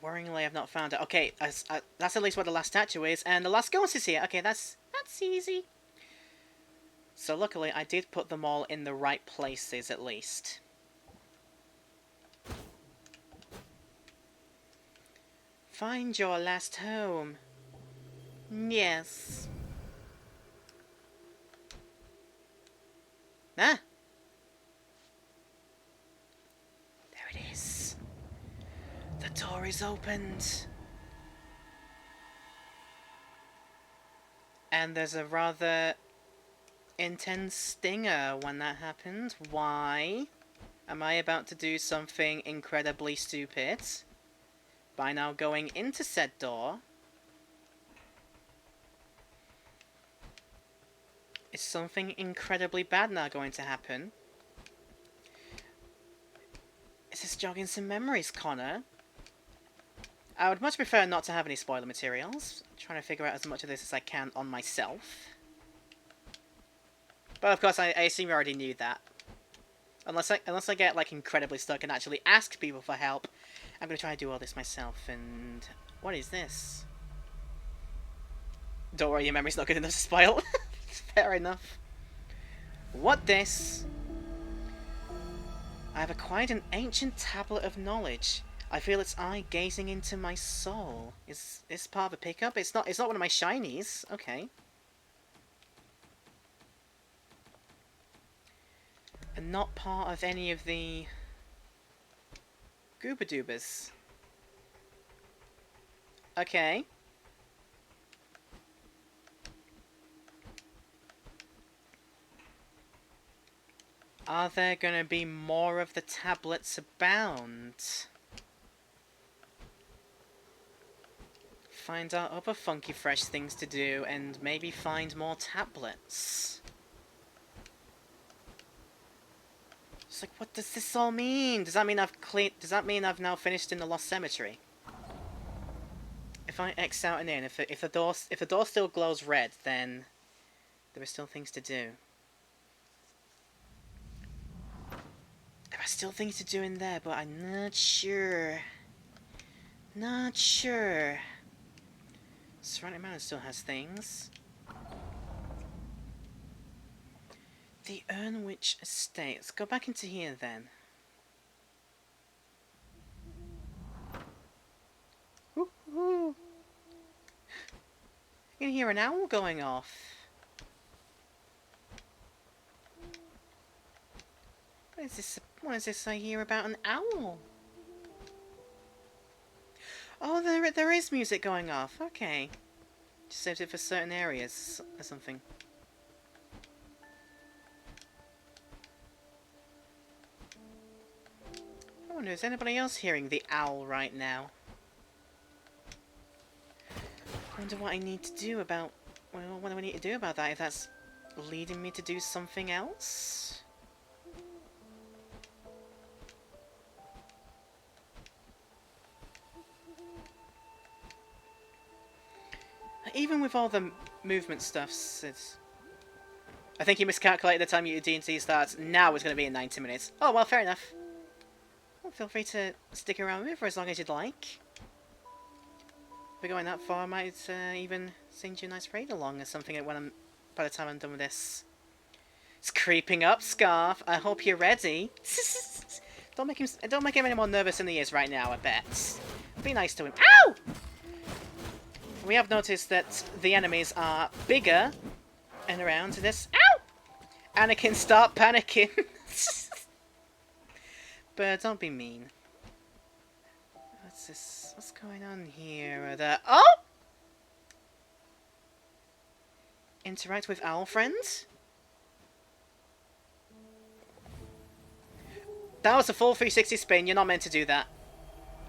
Worryingly, I've not found it. Okay, that's at least where the last statue is, and the last ghost is here. Okay, that's easy. So luckily, I did put them all in the right places, at least. Find your last home. Yes. Ah! There it is. The door is opened. And there's a rather intense stinger when that happens. Why? Am I about to do something incredibly stupid? By now going into said door? Is something incredibly bad now going to happen? Is this jogging some memories, Connor? I would much prefer not to have any spoiler materials. I'm trying to figure out as much of this as I can on myself. But of course, I assume you already knew that. Unless I get like incredibly stuck and actually ask people for help, I'm gonna try to do all this myself. And what is this? Don't worry, your memory's not good enough to spoil. Fair enough. What this? I have acquired an ancient tablet of knowledge. I feel its eye gazing into my soul. Is this part of a pickup? It's not one of my shinies. Okay. And not part of any of the Gooba Doobas. Okay. Are there gonna be more of the tablets abound? Find out other funky fresh things to do and maybe find more tablets. It's like, what does this all mean? Does that mean I've now finished in the Lost Cemetery? If I X out and in, if the door still glows red, then there are still things to do. There are still things to do in there, but I'm not sure. Not sure. Surrounding Mountain still has things. The Urnwich Estate. Let's go back into here then. Woohoo! can hear an owl going off. What is this? What is this I hear about an owl? Oh, there is music going off. Okay. Just saved it for certain areas or something. I wonder, is anybody else hearing the owl right now? I wonder what I need to do about... Well, what do I need to do about that, if that's leading me to do something else? Even with all the movement stuffs, it's... I think you miscalculated the time your D&D starts. Now it's going to be in 90 minutes. Oh, well, fair enough. Well, feel free to stick around with me for as long as you'd like. If we're going that far, I might even send you a nice raid along or something by the time I'm done with this. It's creeping up, Scarf. I hope you're ready. Don't make him any more nervous than he is right now, I bet. Be nice to him. Ow! We have noticed that the enemies are bigger and around this. Ow! Anakin, start panicking. But don't be mean. What's this? What's going on here? Oh! Interact with owl friends? That was a full 360 spin. You're not meant to do that.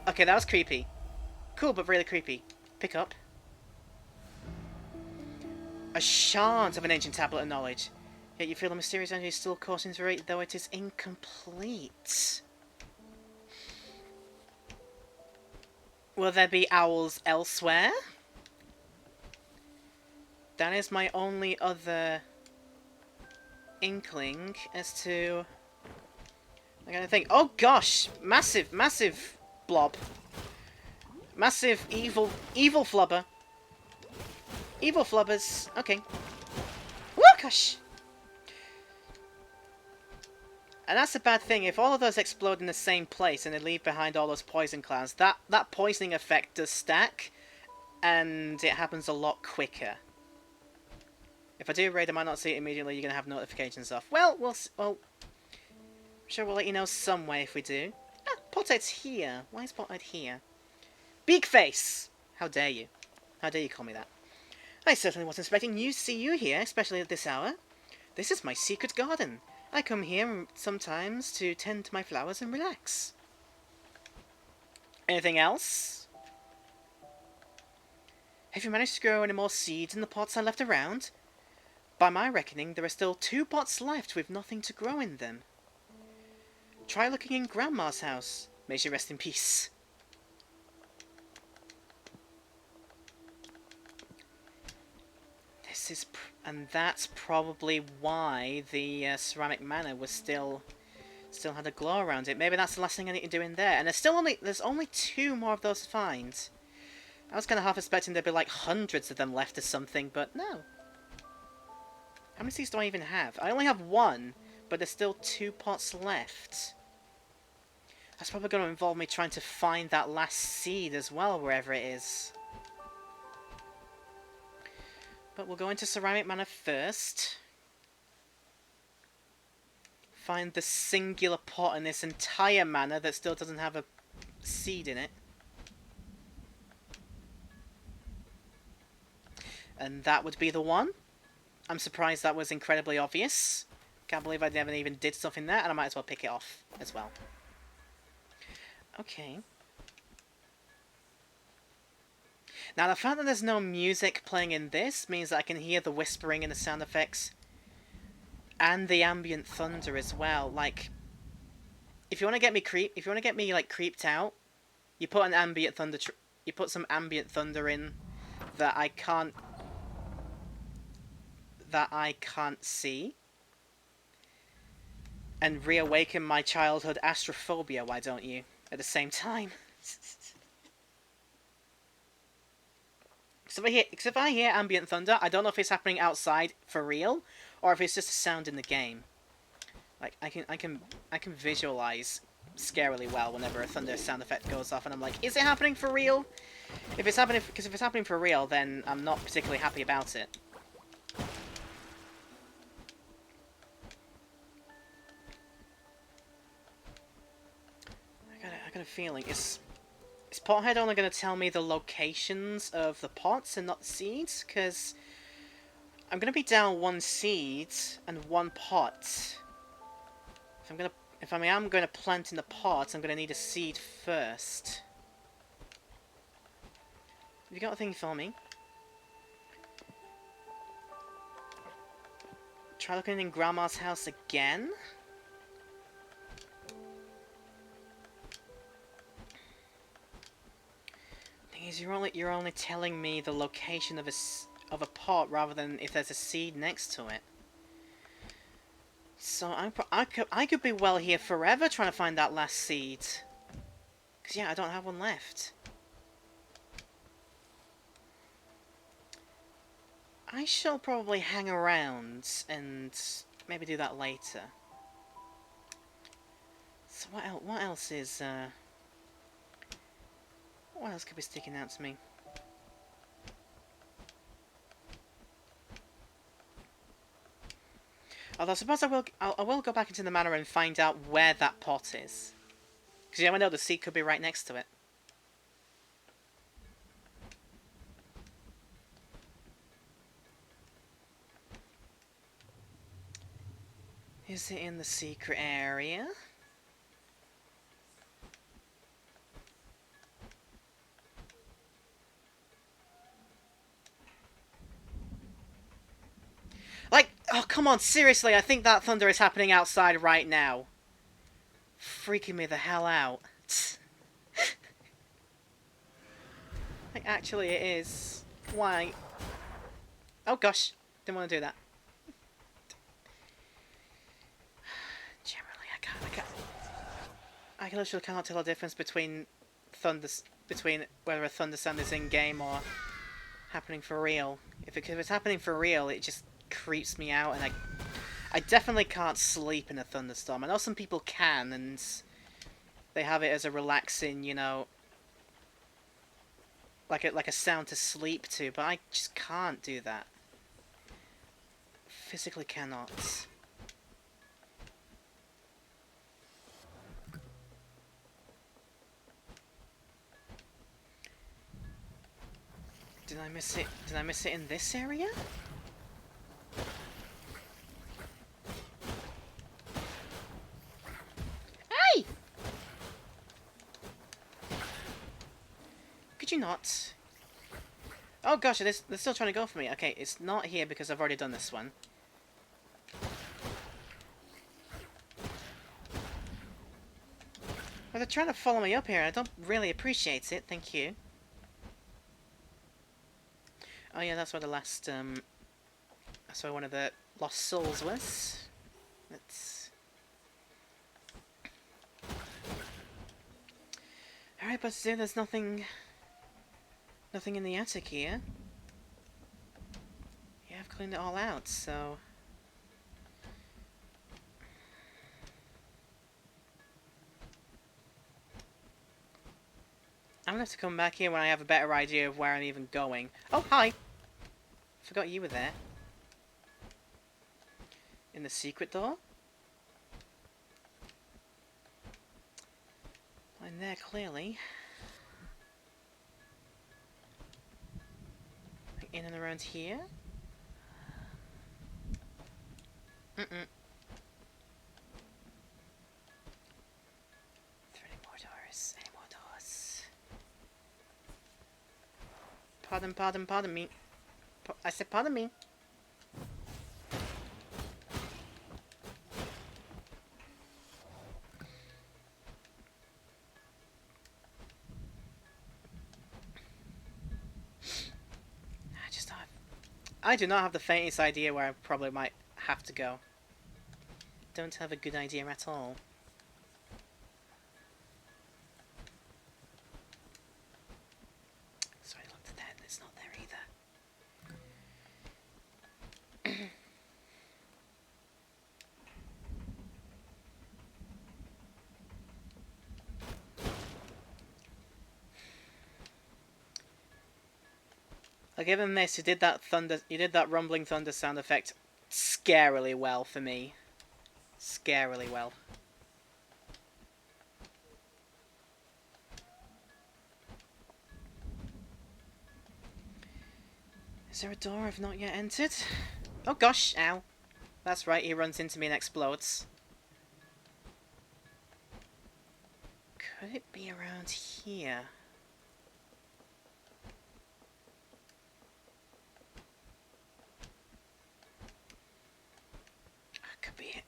Okay, that was creepy. Cool, but really creepy. Pick up. A shard of an ancient tablet of knowledge. Yet you feel the mysterious energy is still coursing through it, though it is incomplete. Will there be owls elsewhere? That is my only other inkling as to... I gotta think. Oh gosh! Massive, massive blob. Massive evil flubber. Evil flubbers. Okay. Oh gosh! And that's a bad thing. If all of those explode in the same place and they leave behind all those poison clouds, that poisoning effect does stack, and it happens a lot quicker. If I do raid, I might not see it immediately. You're gonna have notifications off. Well, I'm sure we'll let you know some way if we do. Ah, Pothead's here. Why is Pothead here? Beakface! How dare you? How dare you call me that? I certainly wasn't expecting to see you here, especially at this hour. This is my secret garden. I come here sometimes to tend to my flowers and relax. Anything else? Have you managed to grow any more seeds in the pots I left around? By my reckoning, there are still 2 pots left with nothing to grow in them. Try looking in Grandma's house. May she rest in peace. And that's probably why the ceramic manor was still had a glow around it. Maybe that's the last thing I need to do in there. And there's only 2 more of those to find. I was kind of half expecting there'd be like hundreds of them left or something, but no. How many seeds do I even have? I only have 1, but there's still 2 pots left. That's probably going to involve me trying to find that last seed as well, wherever it is. But we'll go into Ceramic Manor first. Find the singular pot in this entire manor that still doesn't have a seed in it. And that would be the one. I'm surprised that was incredibly obvious. Can't believe I never even did something there, and I might as well pick it off as well. Okay. Now, the fact that there's no music playing in this means that I can hear the whispering and the sound effects and the ambient thunder as well. Like, if you want to get me like creeped out, you put an ambient thunder. You put some ambient thunder in that I can't see, and reawaken my childhood astrophobia. Why don't you? At the same time. So if I hear ambient thunder, I don't know if it's happening outside for real, or if it's just a sound in the game. Like I can visualize scarily well whenever a thunder sound effect goes off, and I'm like, is it happening for real? If it's happening, because if it's happening for real, then I'm not particularly happy about it. I got a feeling. Is Pothead only going to tell me the locations of the pots and not the seeds? Because I'm going to be down 1 seed and 1 pot. If I am going to plant in the pot, I'm going to need a seed first. Have you got a thing for me? Try looking in Grandma's house again? Thing is, you're only telling me the location of a pot rather than if there's a seed next to it. So I could be well here forever trying to find that last seed. Cause yeah, I don't have one left. I shall probably hang around and maybe do that later. So what else is what else could be sticking out to me? Although I suppose I will go back into the manor and find out where that pot is. Because you never know, the seed could be right next to it. Is it in the secret area? Like, oh come on, seriously, I think that thunder is happening outside right now. Freaking me the hell out. Like, actually it is. Why? Oh gosh, didn't want to do that. Generally, I literally cannot tell the difference between whether a thunder sound is in game or happening for real. If it's happening for real, it just creeps me out, and I definitely can't sleep in a thunderstorm. I know some people can, and they have it as a relaxing, you know, like a sound to sleep to, but I just can't do that. Physically cannot. Did I miss it? Did I miss it in this area? Hey! Could you not? Oh gosh, they're still trying to go for me. Okay, it's not here because I've already done this one. Well, they're trying to follow me up here. I don't really appreciate it. Thank you. Oh yeah, that's where the last, that's where one of the lost souls was. Let's... Alright, but still, there's nothing in the attic here. Yeah, I've cleaned it all out, so... I'm gonna have to come back here when I have a better idea of where I'm even going. Oh, hi! Forgot you were there. In the secret door? In there, clearly. In and around here? Mm-mm. Any more doors? Any more doors? Pardon me. I said pardon me. I do not have the faintest idea where I probably might have to go. Don't have a good idea at all. Sorry, I looked at that and it's not there either. I'll give him this. You did that thunder. You did that rumbling thunder sound effect scarily well for me. Scarily well. Is there a door I've not yet entered? Oh gosh, ow. That's right, he runs into me and explodes. Could it be around here?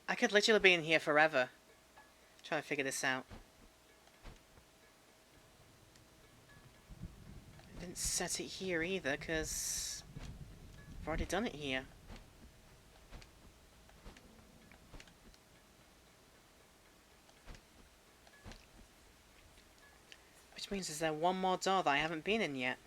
I could literally be in here forever. Trying to figure this out. I didn't set it here either, because I've already done it here. Which means is there one more door that I haven't been in yet?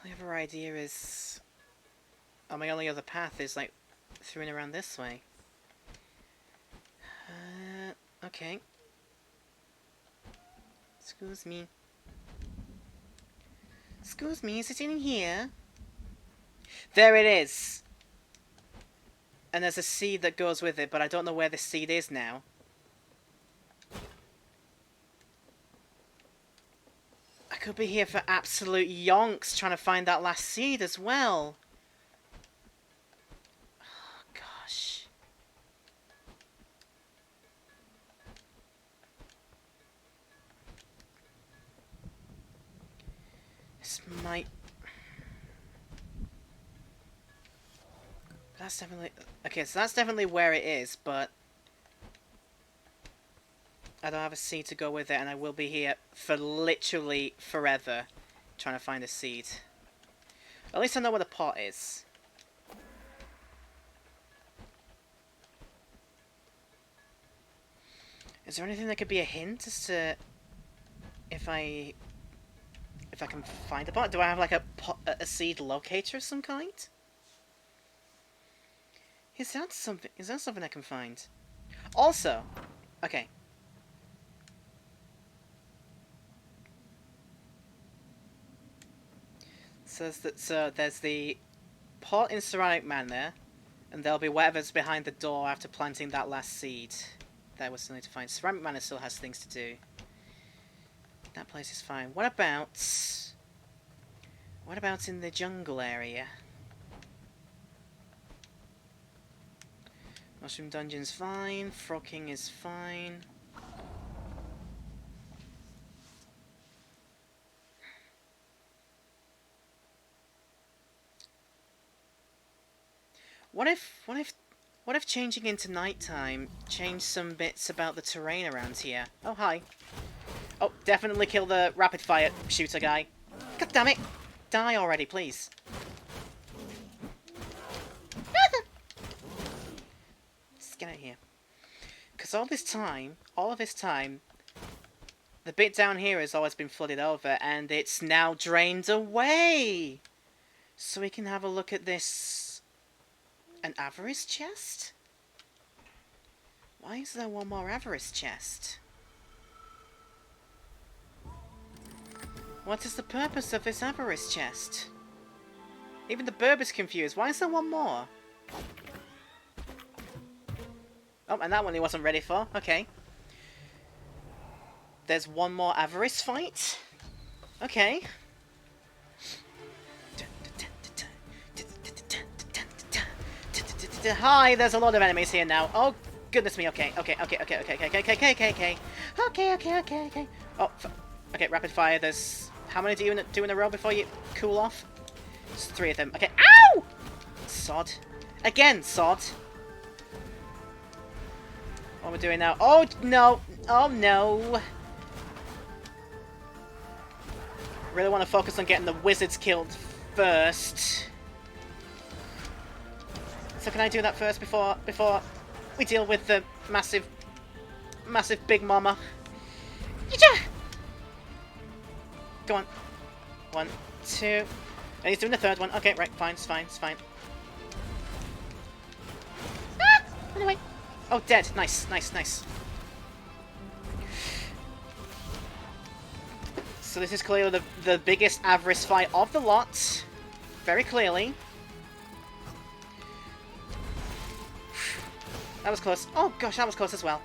The other idea is... Oh, my only other path is, like, through and around this way. Okay. Excuse me. Excuse me, is it in here? There it is! And there's a seed that goes with it, but I don't know where the seed is now. I could be here for absolute yonks trying to find that last seed as well. Oh, gosh. This might... That's definitely... Okay, so that's definitely where it is, but... I don't have a seed to go with it, and I will be here for literally forever trying to find a seed. At least I know where the pot is. Is there anything that could be a hint as to if I can find a pot? Do I have like a seed locator of some kind? Is that something I can find? Also, okay. So there's the pot in Ceramic Man there, and there'll be whatever's behind the door after planting that last seed. That we still need to find. Ceramic Man still has things to do. That place is fine. What about in the jungle area? Mushroom Dungeon's fine. Frog King is fine. What if changing into nighttime changed some bits about the terrain around here? Oh, hi. Oh, definitely kill the rapid fire shooter guy. God damn it! Die already, please. Let's get out of here. Because all of this time, the bit down here has always been flooded over, and it's now drained away! So we can have a look at this... An avarice chest? Why is there one more avarice chest? What is the purpose of this avarice chest? Even the burb is confused. Why is there one more? Oh, and that one he wasn't ready for. Okay. There's one more avarice fight? Okay. Hi, there's a lot of enemies here now. Oh, goodness me. Okay. Oh, okay, rapid fire. There's... How many do you do in a row before you cool off? There's 3 of them. Okay. Ow! Sod. Again, sod. What are we doing now? Oh, no. Oh, no. Really want to focus on getting the wizards killed first. So can I do that first before we deal with the massive big mama? Yeeja! Go on. 1, 2. And he's doing the 3rd one. Okay, right, fine, it's fine, it's fine. Ah! Anyway. Oh, dead. Nice, nice, nice. So this is clearly the biggest Avarice fight of the lot. Very clearly. That was close. Oh gosh, that was close as well.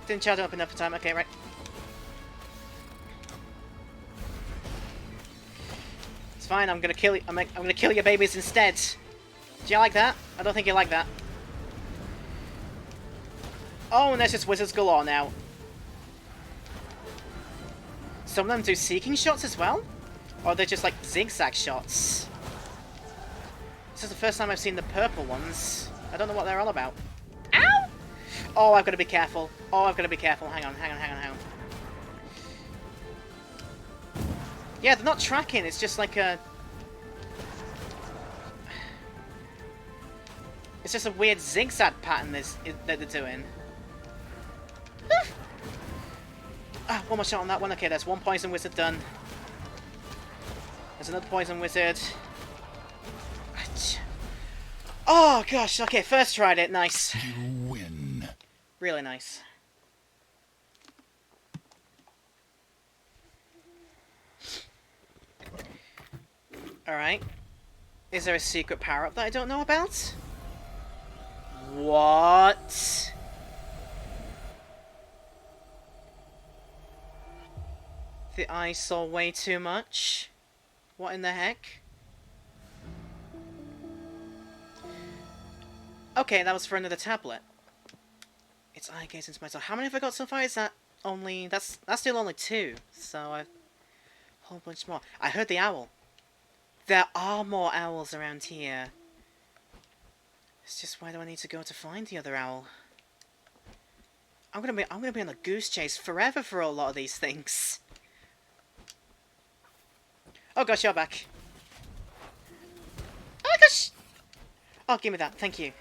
Didn't charge up enough time. Okay, right. It's fine. I'm gonna kill you. I'm gonna kill your babies instead. Do you like that? I don't think you like that. Oh, and there's just wizards galore now. Some of them do seeking shots as well, or they're just like zigzag shots. This is the first time I've seen the purple ones. I don't know what they're all about. Ow! Oh, I've got to be careful. Oh, I've got to be careful. Hang on, hang on, hang on, hang on. Yeah, they're not tracking. It's just like a... It's just a weird zigzag pattern that they're doing. Ah, one more shot on that one. Okay, there's 1 poison wizard done. There's another poison wizard. Oh gosh, okay, first tried it, nice. You win. Really nice. Alright. Is there a secret power-up that I don't know about? What? The eye saw way too much? What in the heck? Okay, that was for another tablet. Its eye gaze into my soul. How many have I got so far? Is that only... That's still only 2. So I've... A whole bunch more. I heard the owl. There are more owls around here. It's just where do I need to go to find the other owl? I'm gonna be on a goose chase forever for a lot of these things. Oh gosh, you're back. Oh gosh! Oh, give me that. Thank you.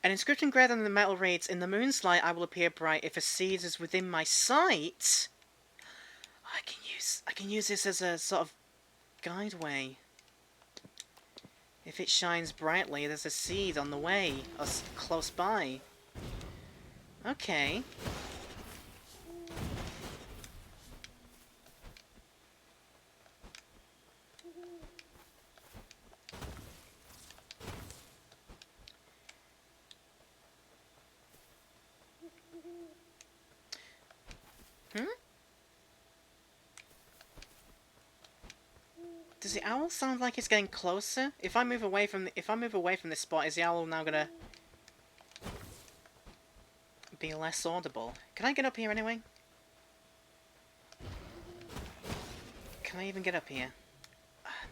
An inscription greater than the metal reads, "In the moonlight I will appear bright if a seed is within my sight." I can use this as a sort of guideway. If it shines brightly, there's a seed on the way, or close by. Okay. Does the owl sound like it's getting closer? If I move away from this spot, is the owl now gonna be less audible? Can I get up here anyway? Can I even get up here?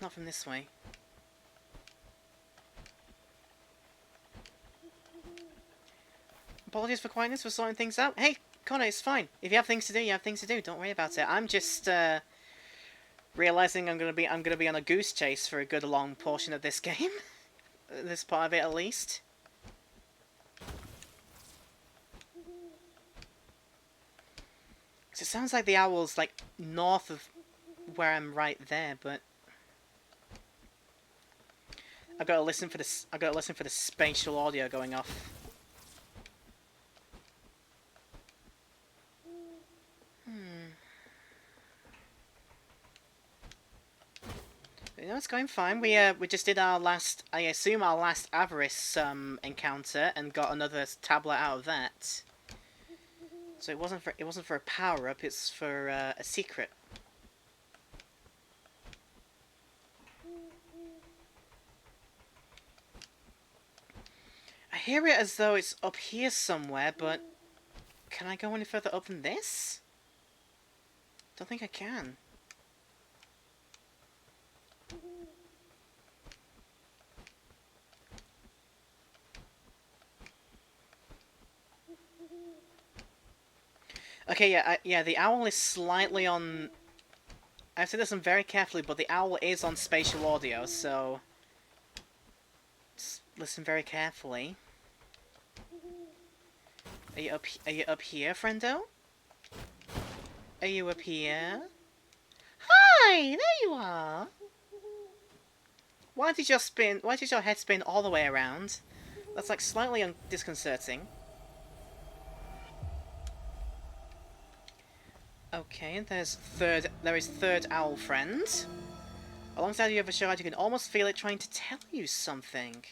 Not from this way. Apologies for quietness, for sorting things out. Hey, Connor, it's fine. If you have things to do, you have things to do. Don't worry about it. I'm just realizing I'm gonna be on a goose chase for a good long portion of this game. This part of it, at least. So it sounds like the owl's like north of where I'm right there, but I gotta listen for this. I gotta listen for the spatial audio going off. You know, it's going fine. We just did our last, I assume our last Avarice encounter, and got another tablet out of that. So it wasn't for a power up. It's for a secret. hear it as though it's up here somewhere, but can I go any further up than this? Don't think I can. Okay, yeah, the owl is slightly on... I have to listen very carefully, but the owl is on spatial audio, so... Just listen very carefully. Are you up here, friendo? Are you up here? Hi! There you are! Why did your head spin all the way around? That's like slightly disconcerting. Okay, there is third owl friend. Alongside the other shard, you can almost feel it trying to tell you something.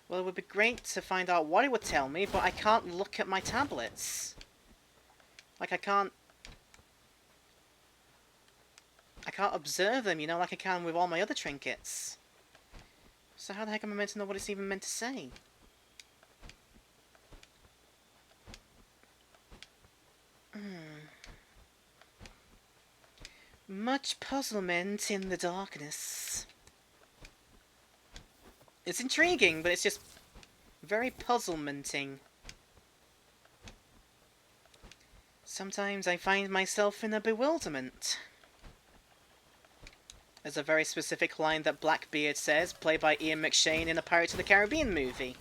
Well, it would be great to find out what it would tell me, but I can't look at my tablets. Like, I can't observe them, you know, like I can with all my other trinkets. So how the heck am I meant to know what it's even meant to say? Much puzzlement in the darkness. It's intriguing, but it's just very puzzlementing. Sometimes I find myself in a bewilderment. There's a very specific line that Blackbeard says, played by Ian McShane in a Pirates of the Caribbean movie.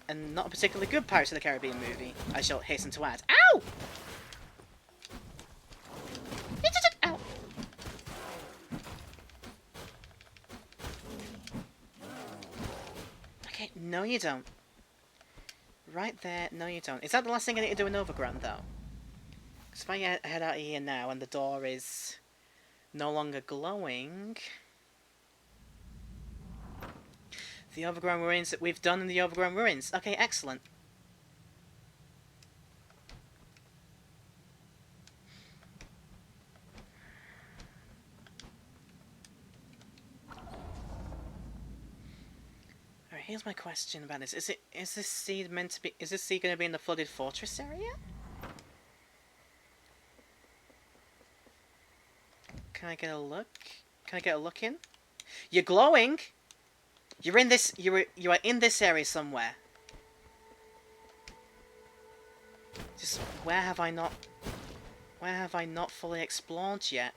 And not a particularly good Pirates of the Caribbean movie, I shall hasten to add. Ow! Ow! Okay, no you don't. Right there, no you don't. Is that the last thing I need to do in Overground, though? Because if I head out of here now and the door is no longer glowing... The Overgrown Ruins that we've done in the Overgrown Ruins. Okay, excellent. Alright, here's my question about this. Is this seed going to be in the Flooded Fortress area? Can I get a look? Can I get a look in? You're glowing! You are in this area somewhere. Just where have I not fully explored yet?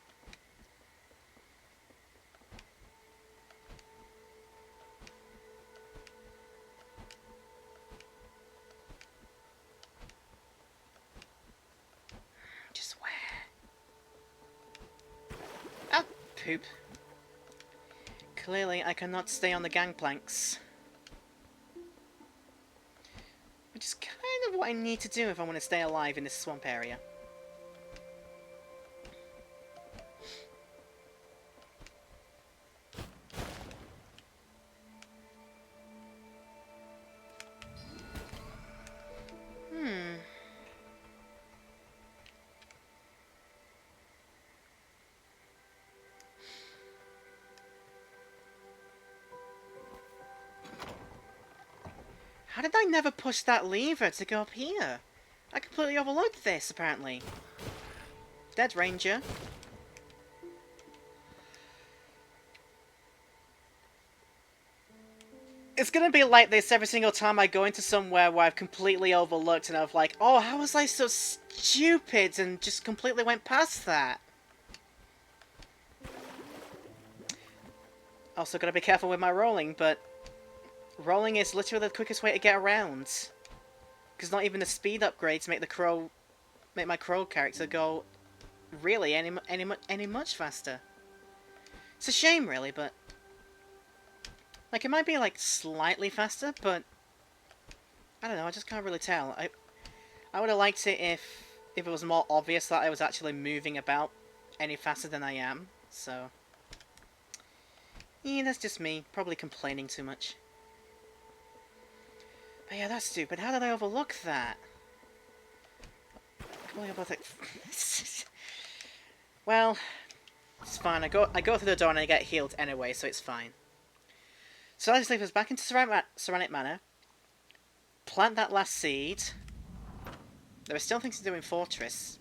Just where? Ah, poop. Clearly, I cannot stay on the gangplanks. Which is kind of what I need to do if I want to stay alive in this swamp area. How did I never push that lever to go up here? I completely overlooked this, apparently. Dead Ranger. It's gonna be like this every single time I go into somewhere where I've completely overlooked and I'm like, oh, how was I so stupid and just completely went past that? Also gotta be careful with my rolling, but rolling is literally the quickest way to get around. Because not even the speed upgrades make my crow character go really any much faster. It's a shame, really, but like it might be like slightly faster, but I don't know. I just can't really tell. I would have liked it if it was more obvious that I was actually moving about any faster than I am. So yeah, that's just me probably complaining too much. But yeah, that's stupid. How did I overlook that? Well, it's fine. I go through the door and I get healed anyway, so it's fine. So let's leave us back into Saranic Manor. Plant that last seed. There are still things to do in Fortress.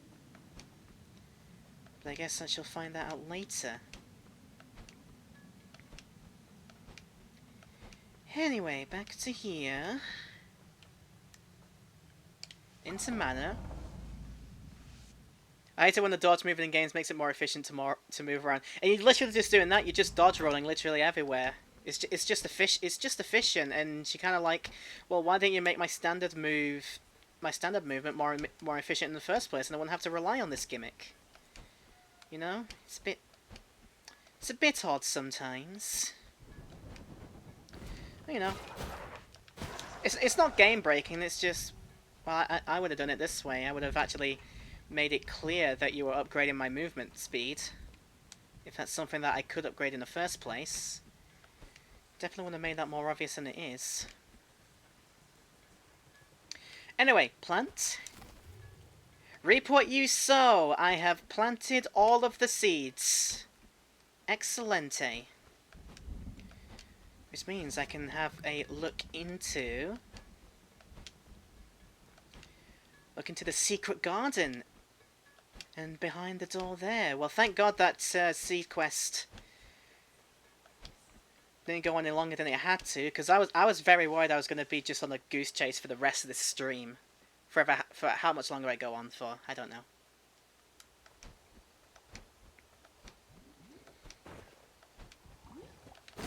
But I guess I shall find that out later. Anyway, back to here. Into Manor. I hate it when the dodge moving in games makes it more efficient to move around. And you're literally just doing that, you're just dodge rolling literally everywhere. It's just efficient, and you kind of like, well, why don't you make my standard movement more efficient in the first place, and I wouldn't have to rely on this gimmick. You know, it's a bit odd sometimes. You know, it's not game breaking. It's just, well, I would have done it this way. I would have actually made it clear that you were upgrading my movement speed. If that's something that I could upgrade in the first place. Definitely would have made that more obvious than it is. Anyway, plant. Reap what you sow. I have planted all of the seeds. Excelente. Which means I can have a look into the secret garden. And behind the door there. Well, thank God that seed quest didn't go any longer than it had to, because I was very worried I was going to be just on a goose chase for the rest of this stream. For how much longer I go on for, I don't know.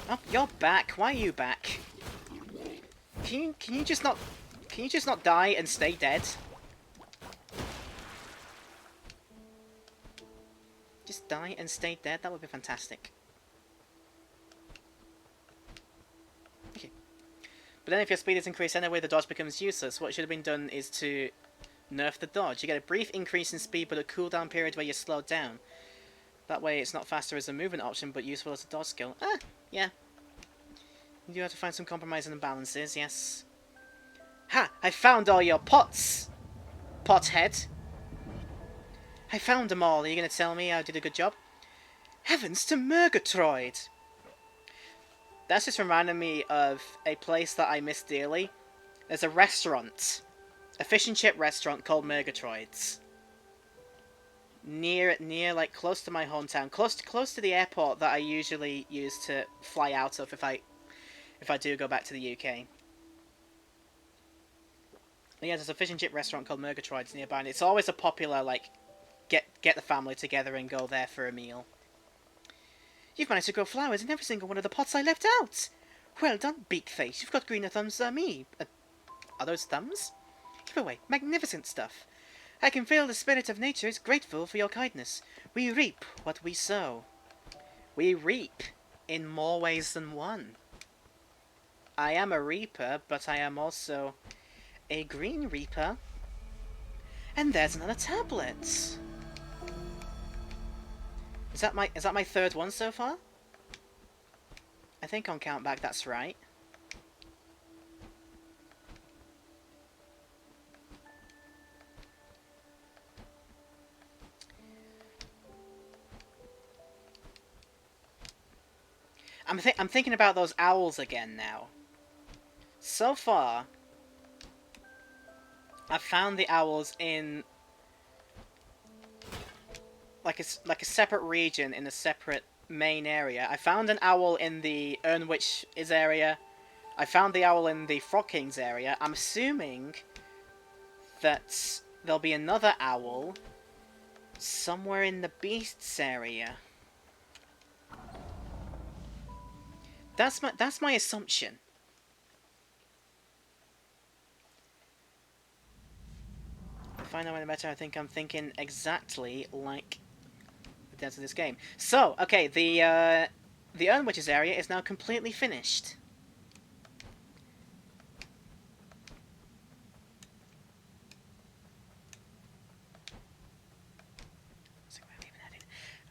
Oh, you're back. Why are you back? Can you just not die and stay dead? Just die and stay dead? That would be fantastic. Okay. But then if your speed is increased anyway, the dodge becomes useless. What should have been done is to nerf the dodge. You get a brief increase in speed, but a cooldown period where you're slowed down. That way it's not faster as a movement option, but useful as a dodge skill. Ah, yeah. You do have to find some compromise and balances, yes. Ha! I found all your pots! Pothead. I found them all. Are you going to tell me I did a good job? Heavens to Murgatroyd! That's just reminding me of a place that I miss dearly. There's a restaurant. A fish and chip restaurant called Murgatroyd's. Near, like, close to my hometown. Close to the airport that I usually use to fly out of if I do go back to the UK. And yeah, there's a fish and chip restaurant called Murgatroyd's nearby, and it's always a popular, like, get the family together and go there for a meal. You've managed to grow flowers in every single one of the pots I left out! Well done, Beakface. You've got greener thumbs than me. Are those thumbs? Keep away. Magnificent stuff. I can feel the spirit of nature is grateful for your kindness. We reap what we sow. We reap in more ways than one. I am a reaper, but I am also a green reaper. And there's another tablet. Is that my third one so far? I think on count back that's right. I'm thinking about those owls again now. So far, I've found the owls in like a separate region in a separate main area. I found an owl in the Ernwitch's area. I found the owl in the Frog King's area. I'm assuming that there'll be another owl somewhere in the Beasts area. That's my assumption. To find out any better, I think I'm thinking exactly like the devs of this game. So, okay, the Ernwitch's area is now completely finished.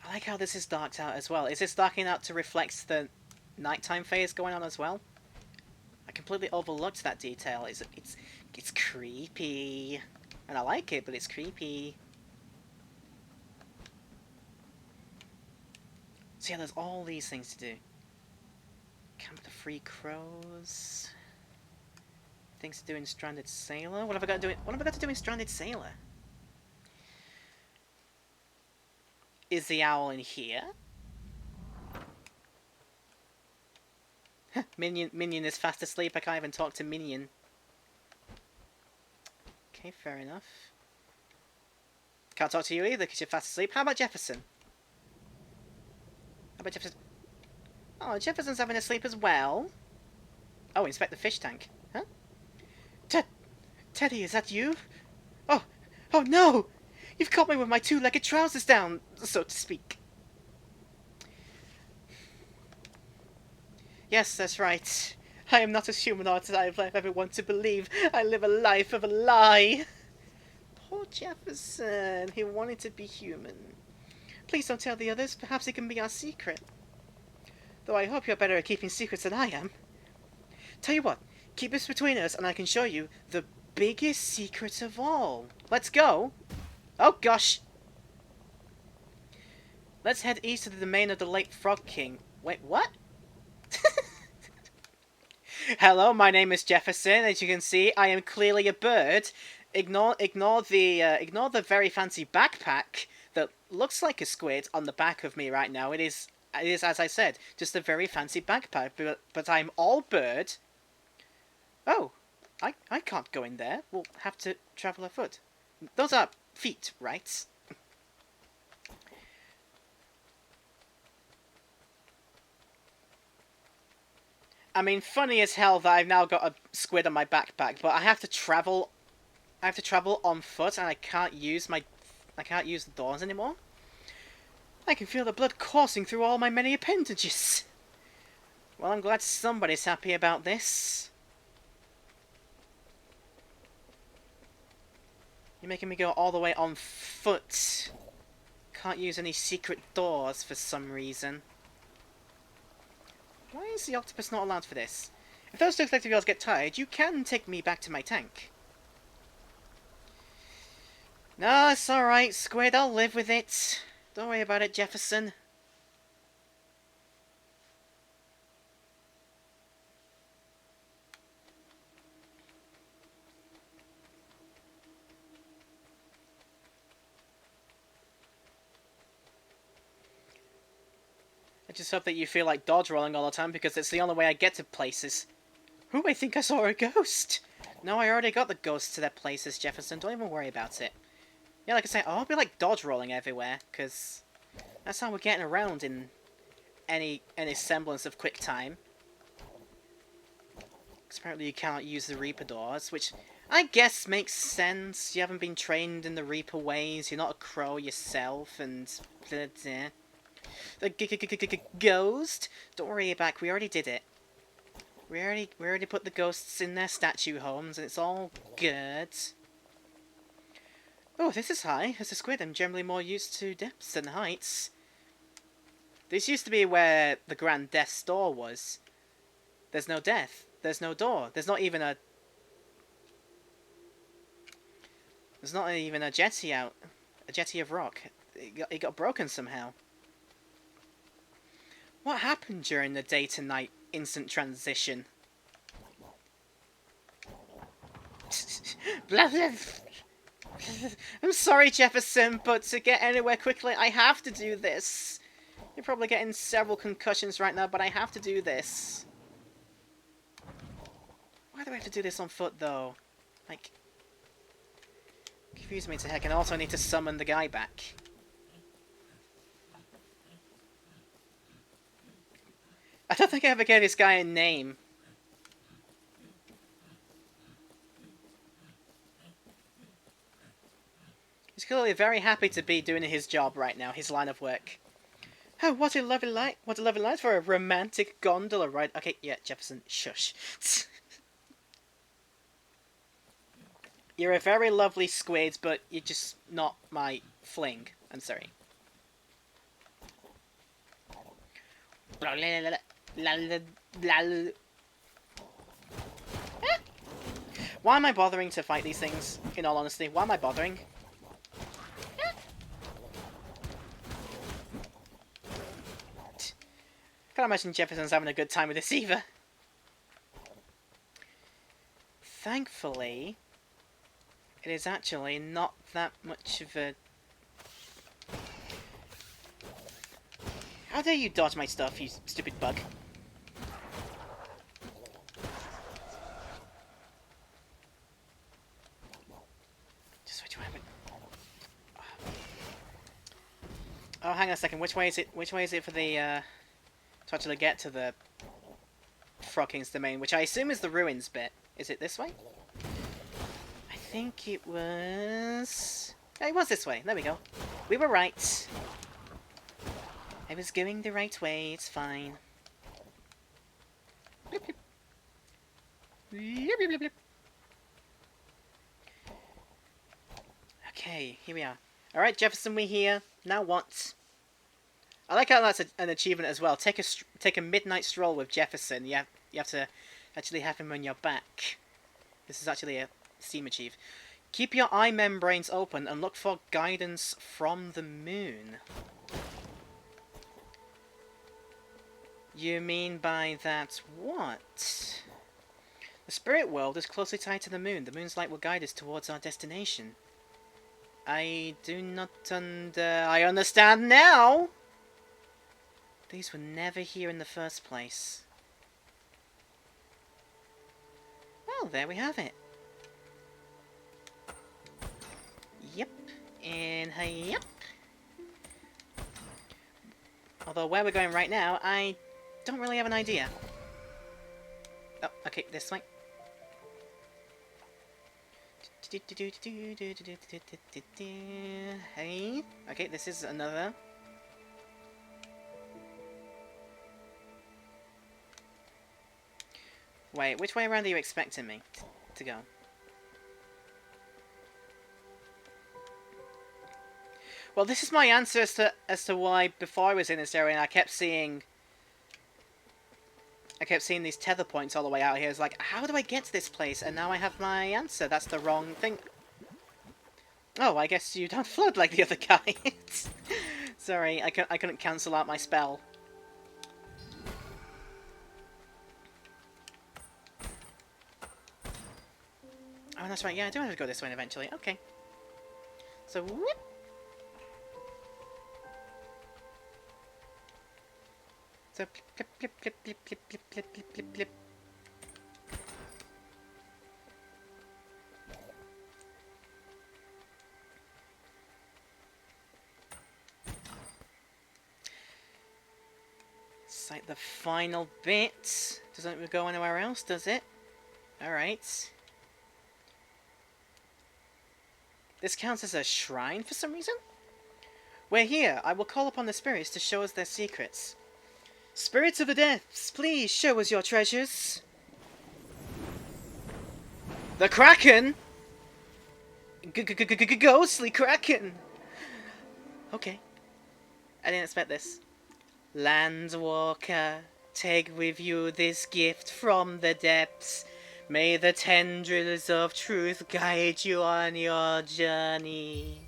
I like how this is darked out as well. Is this darkening out to reflect the nighttime phase going on as well? I completely overlooked that detail. It's creepy. And I like it, but it's creepy. So yeah, there's all these things to do. Camp at the Free crows. Things to do in Stranded Sailor. What have I got to do? What have I got to do in Stranded Sailor? Is the owl in here? Minion is fast asleep. I can't even talk to Minion. Okay, fair enough. Can't talk to you either because you're fast asleep. How about Jefferson? How about Jefferson? Oh, Jefferson's having a sleep as well. Oh, inspect the fish tank. Huh? Teddy, is that you? Oh, oh no! You've caught me with my two-legged trousers down, so to speak. Yes, that's right. I am not as humanoid as I have ever want to believe. I live a life of a lie. Poor Jefferson. He wanted to be human. Please don't tell the others. Perhaps it can be our secret. Though I hope you're better at keeping secrets than I am. Tell you what, keep this between us and I can show you the biggest secret of all. Let's go. Oh gosh. Let's head east to the domain of the late Frog King. Wait, what? Hello, my name is Jefferson. As you can see, I am clearly a bird. Ignore the very fancy backpack that looks like a squid on the back of me right now. It is, as I said, just a very fancy backpack. But I'm all bird. Oh, I can't go in there. We'll have to travel afoot. Those are feet, right? I mean, funny as hell that I've now got a squid on my backpack, but I have to travel. I have to travel on foot, and I can't use the doors anymore. I can feel the blood coursing through all my many appendages. Well, I'm glad somebody's happy about this. You're making me go all the way on foot. Can't use any secret doors for some reason. Why is the octopus not allowed for this? If those two collective yours get tired, you can take me back to my tank. No, it's alright, Squid, I'll live with it. Don't worry about it, Jefferson. I just hope that you feel like dodge rolling all the time because it's the only way I get to places. Ooh, I think I saw a ghost! No, I already got the ghosts to their places, Jefferson. Don't even worry about it. Yeah, like I say, I'll be like dodge rolling everywhere, because that's how we're getting around in any semblance of quick time. Because apparently you can't use the Reaper doors, which I guess makes sense. You haven't been trained in the Reaper ways, you're not a crow yourself, and blah, blah. The ghost? Don't worry about it, we already did it. We already put the ghosts in their statue homes, and it's all good. Oh, this is high. As a squid, I'm generally more used to depths than heights. This used to be where the Grand Death's Door was. There's no death. There's no door. There's not even a... There's not even a jetty out. A jetty of rock. It got broken somehow. What happened during the day to night instant transition? Blah, blah. I'm sorry, Jefferson, but to get anywhere quickly, I have to do this. You're probably getting several concussions right now, but I have to do this. Why do I have to do this on foot, though? Like, confuse me to heck, and also I need to summon the guy back. I don't think I ever gave this guy a name. He's clearly very happy to be doing his job right now, his line of work. Oh, what a lovely light! What a lovely light for a romantic gondola ride. Okay, yeah, Jefferson, shush. You're a very lovely squid, but you're just not my fling. I'm sorry. Why am I bothering to fight these things, in all honesty? Why am I bothering? Can't imagine Jefferson's having a good time with this either. thankfully, it is actually not that much of a... How dare you dodge my stuff, you stupid bug. Just which way am I... Oh, hang on a second. Which way is it? Which way is it for the, to actually get to the Frog King's domain, which I assume is the ruins bit. Is it this way? I think it was... Yeah, it was this way. There we go. We were right. I was going the right way. It's fine. Blip, blip. Blip, blip, blip, blip. Okay, here we are. Alright, Jefferson, we're here. Now what? I like how that's an achievement as well. Take a midnight stroll with Jefferson. You have to actually have him on your back. This is actually a Steam achieve. Keep your eye membranes open and look for guidance from the moon. You mean by that what? The spirit world is closely tied to the moon. The moon's light will guide us towards our destination. I do not I understand now! These were never here in the first place. Well, there we have it. Yep. And yep. Although where we're going right now, I don't really have an idea. Oh, okay, this way. Hey. Okay, this is another. Wait, which way around are you expecting me to go? Well, this is my answer as to why before I was in this area and I kept seeing these tether points all the way out here. It's like, how do I get to this place? And now I have my answer. That's the wrong thing. Oh, I guess you don't flood like the other guy. Sorry, I couldn't cancel out my spell. Oh, that's right. Yeah, I do have to go this way eventually. Okay. So, whoop. So, blip, blip, blip, blip, blip, blip, blip, blip, blip, blip. It's like the final bit. Doesn't go anywhere else, does it? Alright. This counts as a shrine for some reason? We're here. I will call upon the spirits to show us their secrets. Spirits of the depths, please show us your treasures. The Kraken? Ghostly Kraken! Okay. I didn't expect this. Landwalker, take with you this gift from the depths. May the tendrils of truth guide you on your journey.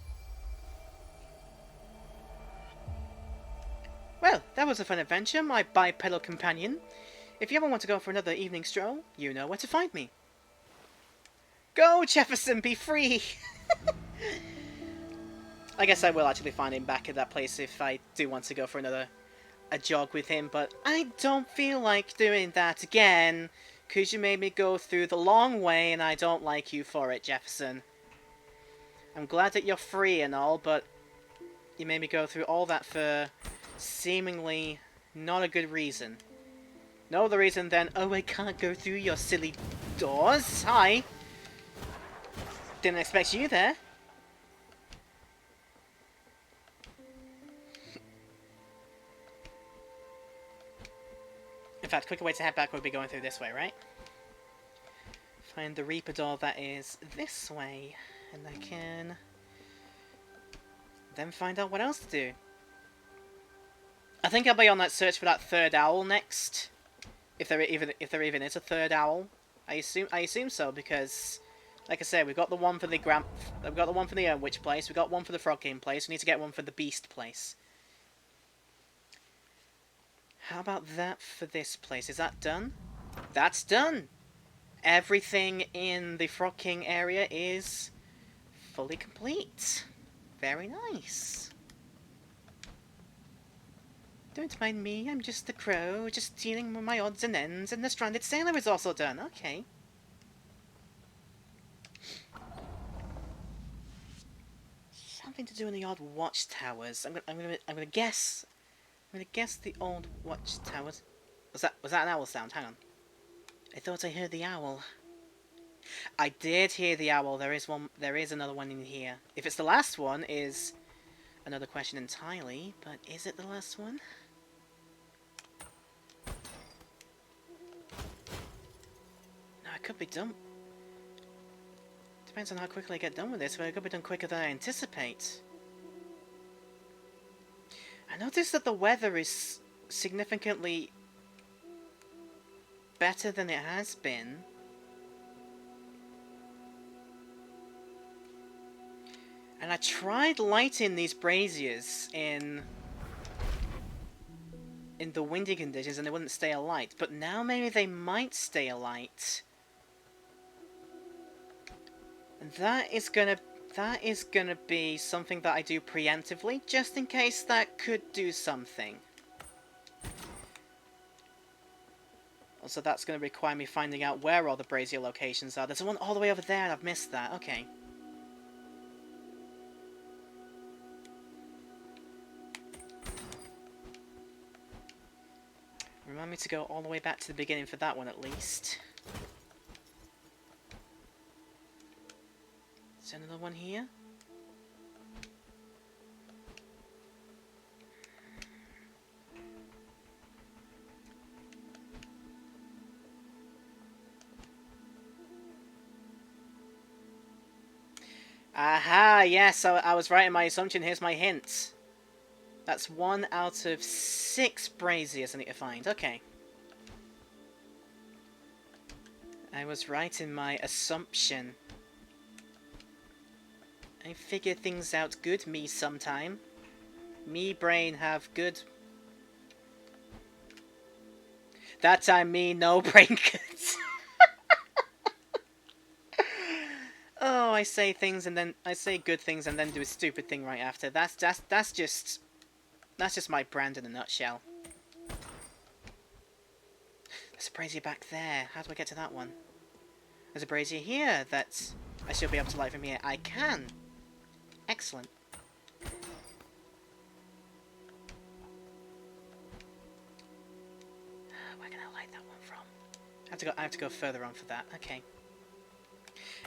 Well, that was a fun adventure, my bipedal companion. If you ever want to go for another evening stroll, you know where to find me. Go, Jefferson, be free! I guess I will actually find him back at that place if I do want to go for a jog with him, but I don't feel like doing that again, because you made me go through the long way, and I don't like you for it, Jefferson. I'm glad that you're free and all, but you made me go through all that for seemingly not a good reason. No other reason than, oh, I can't go through your silly doors. Hi. Didn't expect you there. In fact, quicker way to head back would be going through this way, right? Find the Reaper door that is this way, and I can then find out what else to do. I think I'll be on that search for that third owl next, if there even is a third owl. I assume so, because, like I said, we've got the one for the witch place, we've got one for the Frog King place, we need to get one for the beast place. How about that for this place? Is that done? That's done! everything in the Frog King area is fully complete. Very nice. Don't mind me, I'm just the crow, just dealing with my odds and ends, and the stranded sailor is also done. Okay. Something to do in the old watchtowers. I'm gonna guess. I'm gonna guess the old watchtowers. Was that an owl sound? Hang on. I thought I heard the owl. I did hear the owl. There is one. There is another one in here. If it's the last one, is another question entirely. But is it the last one? No, it could be done. Depends on how quickly I get done with this, but it could be done quicker than I anticipate. I noticed that the weather is significantly better than it has been. And I tried lighting these braziers in the windy conditions and they wouldn't stay alight, but now maybe they might stay alight. And that is gonna be something that I do preemptively, just in case that could do something. Also, that's gonna require me finding out where all the brazier locations are. There's one all the way over there and I've missed that. Okay. Remind me to go all the way back to the beginning for that one at least. Is there another one here? Aha, yes, so I was right in my assumption. Here's my hint. That's 1 out of 6 braziers I need to find. Okay. I was right in my assumption. I figure things out good, me, sometime. Me brain have good... That time, me no brain good. Oh, I say things and then... I say good things and then do a stupid thing right after. That's just my brand in a nutshell. There's a brazier back there. How do I get to that one? There's a brazier here that I should be able to light from here. I can. Excellent. Where can I light that one from? I have to go further on for that. Okay.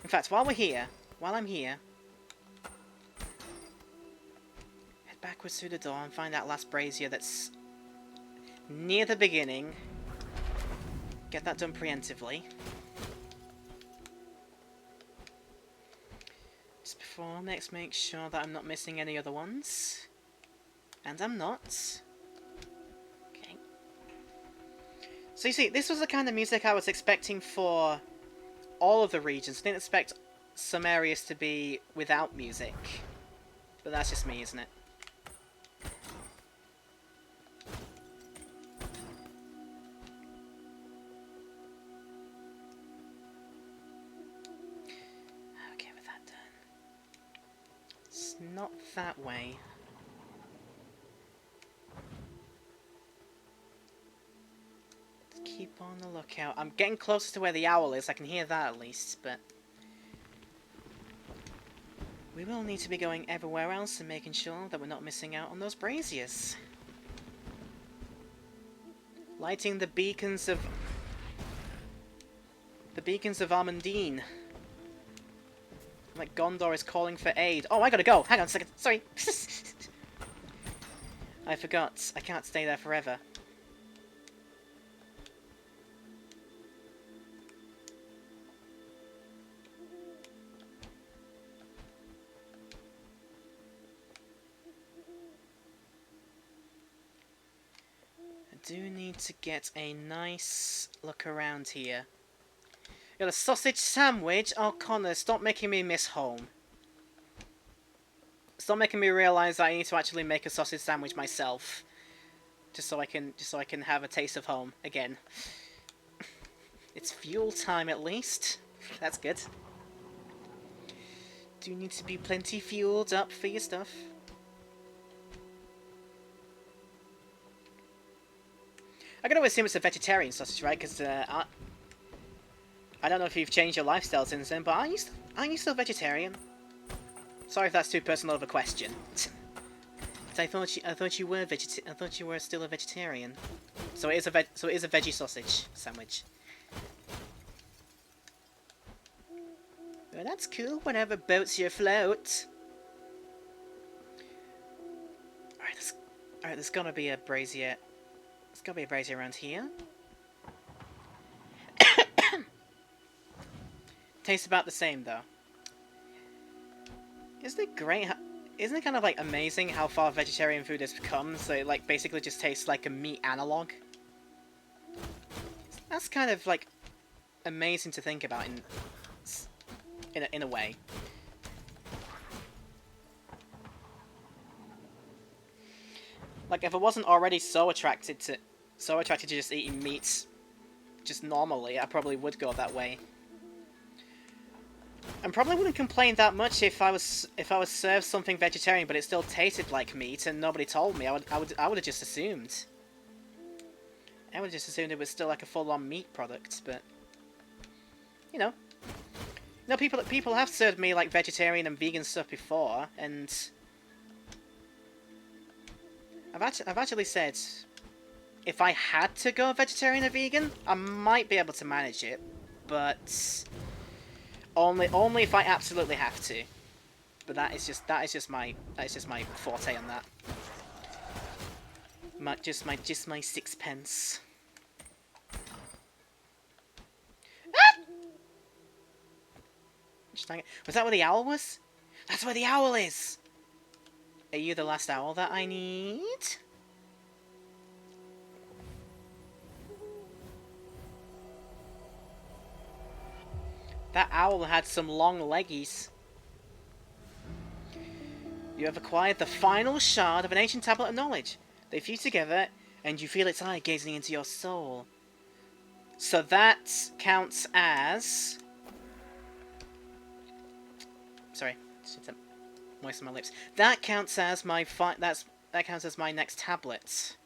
In fact, while I'm here, head backwards through the door and find that last brazier that's near the beginning. Get that done preemptively. Just before next, make sure that I'm not missing any other ones. And I'm not. Okay. So you see, this was the kind of music I was expecting for all of the regions. I didn't expect some areas to be without music. But that's just me, isn't it? Okay, with that done. It's not that way. Keep on the lookout. I'm getting closer to where the owl is. I can hear that at least, but... we will need to be going everywhere else and making sure that we're not missing out on those braziers. Lighting the beacons of... the beacons of Armandine. Like Gondor is calling for aid. Oh, I gotta go! Hang on a second. Sorry. I forgot. I can't stay there forever. Do need to get a nice look around here. Got a sausage sandwich? Oh, Connor, stop making me miss home. Stop making me realise that I need to actually make a sausage sandwich myself. Just so I can have a taste of home again. It's fuel time at least. That's good. Do need to be plenty fueled up for your stuff. I gotta assume it's a vegetarian sausage, right? Because I don't know if you've changed your lifestyle since then, but aren't you still vegetarian? Sorry if that's too personal of a question. I thought you were still a vegetarian. So it is a veggie sausage sandwich. Well, that's cool. Whatever boats your float. Alright, there's gotta be a brazier. There's gotta be a brazier around here. Tastes about the same though. Isn't it great? Isn't it kind of like amazing how far vegetarian food has come? So it like basically just tastes like a meat analog. That's kind of like amazing to think about in a way. Like if I wasn't already so attracted to just eating meat just normally, I probably would go that way. And probably wouldn't complain that much if I was served something vegetarian, but it still tasted like meat, and nobody told me. I would have just assumed. I would have just assumed it was still like a full-on meat product, but you know, people have served me like vegetarian and vegan stuff before, and I've actually said if I had to go vegetarian or vegan, I might be able to manage it, but only if I absolutely have to. But that is just my forte on that. Just my sixpence. Ah! Was that where the owl was? That's where the owl is! Are you the last owl that I need? That owl had some long leggies. You have acquired the final shard of an ancient tablet of knowledge. They fuse together, and you feel its eye gazing into your soul. So that counts as... Sorry, moisten my lips. That counts as my that counts as my next tablet.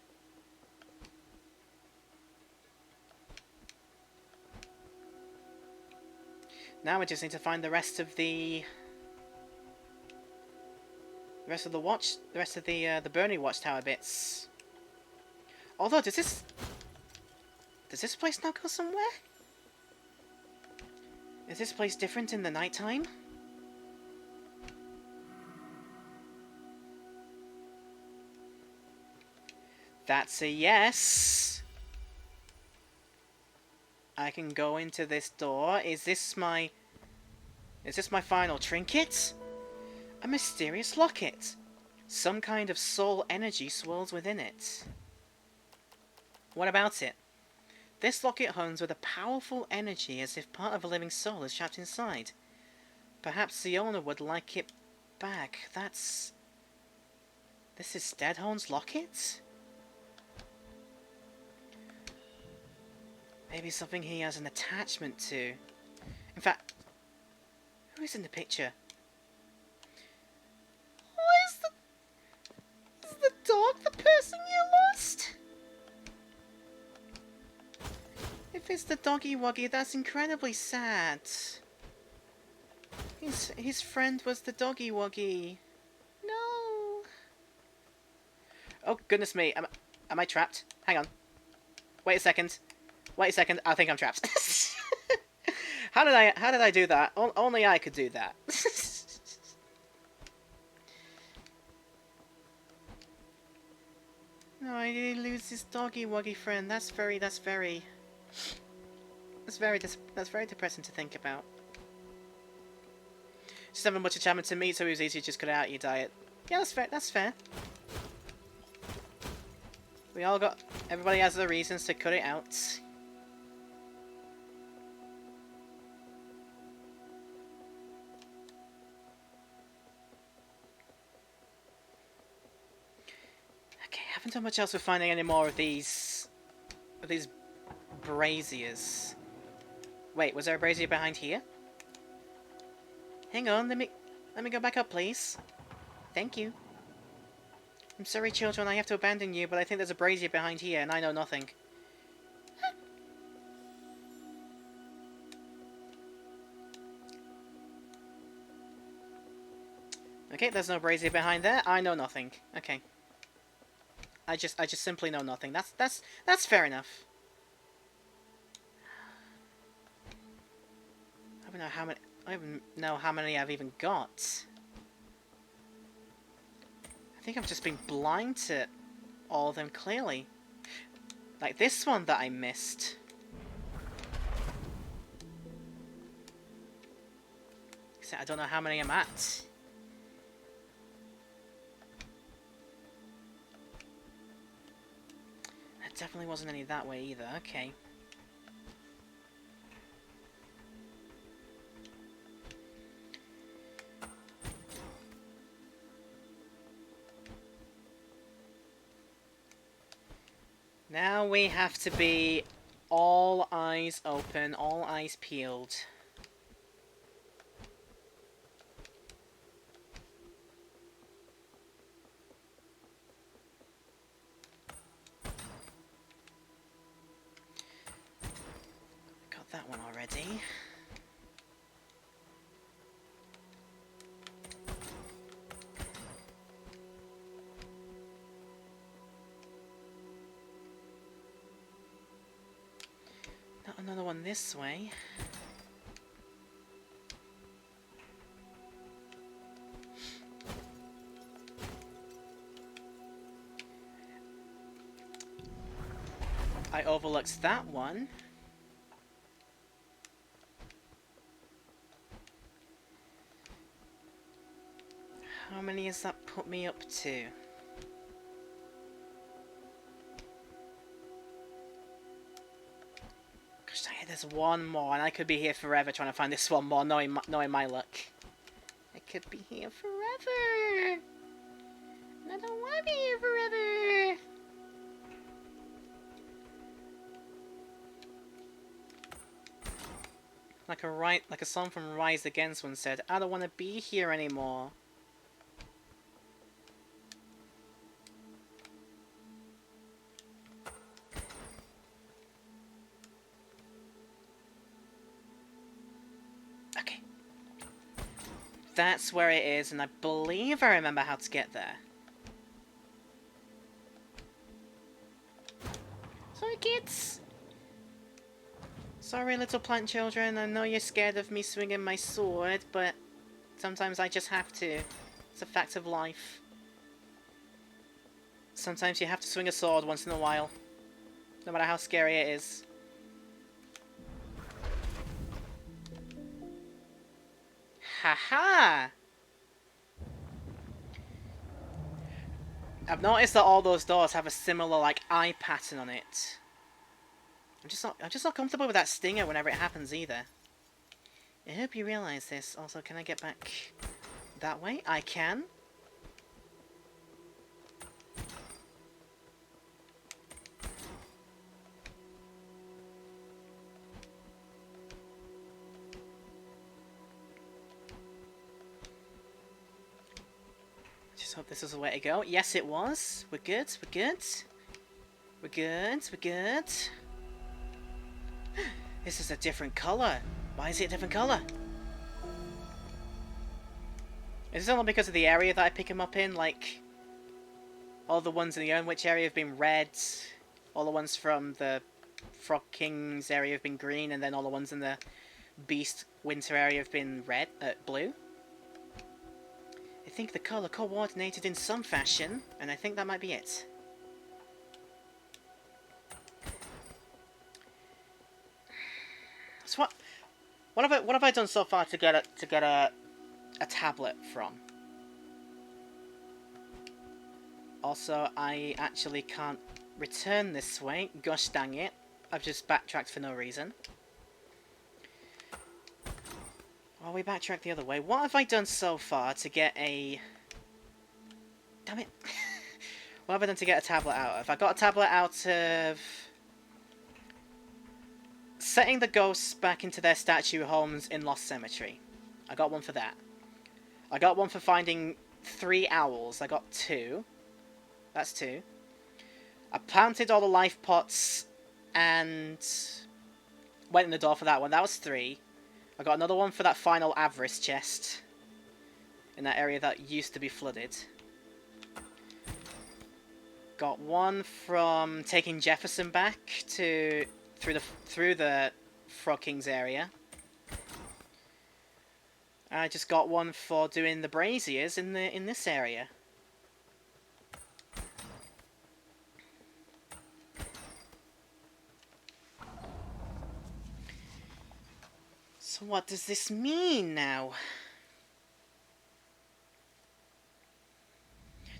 Now we just need to find the rest of the the Burning Watchtower bits. Although, does this place now go somewhere? Is this place different in the nighttime? That's a yes. I can go into this door. Is this my final trinket? A mysterious locket. Some kind of soul energy swirls within it. What about it? This locket hums with a powerful energy as if part of a living soul is trapped inside. Perhaps the owner would like it back. This is Steadhone's locket? Maybe something he has an attachment to. In fact, who is in the picture? Is the dog the person you lost? If it's the Doggy Woggy, that's incredibly sad. His friend was the Doggy Woggy. No. Oh goodness me! Am I trapped? Hang on. Wait a second. I think I'm trapped. How did I do that? Only I could do that. No, I did lose this Doggy Woggy friend. That's very depressing to think about. Just having much attachment to meat, so it was easy to just cut it out of your diet. Yeah, that's fair. Everybody has their reasons to cut it out. Okay, haven't done much else with finding any more of these braziers. Wait, was there a brazier behind here? Hang on, let me go back up, please. Thank you. I'm sorry, children, I have to abandon you, but I think there's a brazier behind here, and I know nothing. Okay, there's no brazier behind there. I know nothing. Okay. I just simply know nothing. That's fair enough. I don't know how many I've even got. I think I've just been blind to all of them clearly. Like this one that I missed. I don't know how many I'm at. There definitely wasn't any that way either. Okay. Now we have to be all eyes open, all eyes peeled. Got that one already. Not another one this way. I overlooked that one. How many has that put me up to? Gosh dang it, there's one more, and I could be here forever trying to find this one more, knowing my luck. I could be here forever! And I don't want to be here forever! Like a song from Rise Against once said, I don't want to be here anymore. Okay. That's where it is, and I believe I remember how to get there. Sorry, kids! Sorry, little plant children, I know you're scared of me swinging my sword, but sometimes I just have to. It's a fact of life. Sometimes you have to swing a sword once in a while, no matter how scary it is. Haha! I've noticed that all those doors have a similar, like, eye pattern on it. I'm just not comfortable with that stinger whenever it happens either. I hope you realize this. Also, can I get back that way? I can. Just hope this is the way to go. Yes, it was. We're good. We're good. We're good. We're good. This is a different colour. Why is it a different colour? Is this only because of the area that I pick them up in? Like, all the ones in the Urnwitch area have been red, all the ones from the Frog King's area have been green, and then all the ones in the Beast Winter area have been blue? I think the colour coordinated in some fashion, and I think that might be it. So what have I done so far to get a tablet from? Also, I actually can't return this way. Gosh dang it! I've just backtracked for no reason. Well, we backtracked the other way. What have I done so far to get a... Damn it! What have I done to get a tablet out of? I got a tablet out of... setting the ghosts back into their statue homes in Lost Cemetery. I got one for that. I got one for finding 3 owls. I got 2. That's 2. I planted all the life pots and went in the door for that one. That was 3. I got another one for that final Avarice chest in that area that used to be flooded. Got one from taking Jefferson back to through the Frog King's area. I just got one for doing the braziers in this area. So what does this mean now?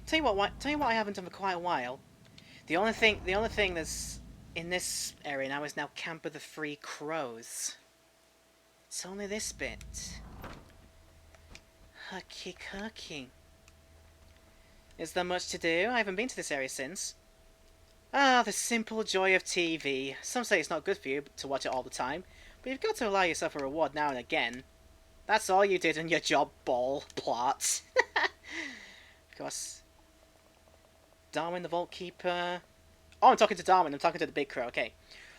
Tell you what I haven't done for quite a while. The only thing that's in this area now is now Camp of the Three Crows. It's only this bit. Hucky. Is there much to do? I haven't been to this area since. Ah, the simple joy of TV. Some say it's not good for you to watch it all the time, but you've got to allow yourself a reward now and again. That's all you did in your job, ball plot. Of course. Darwin the Vault Keeper. Oh, I'm talking to Darwin. I'm talking to the Big Crow. Okay.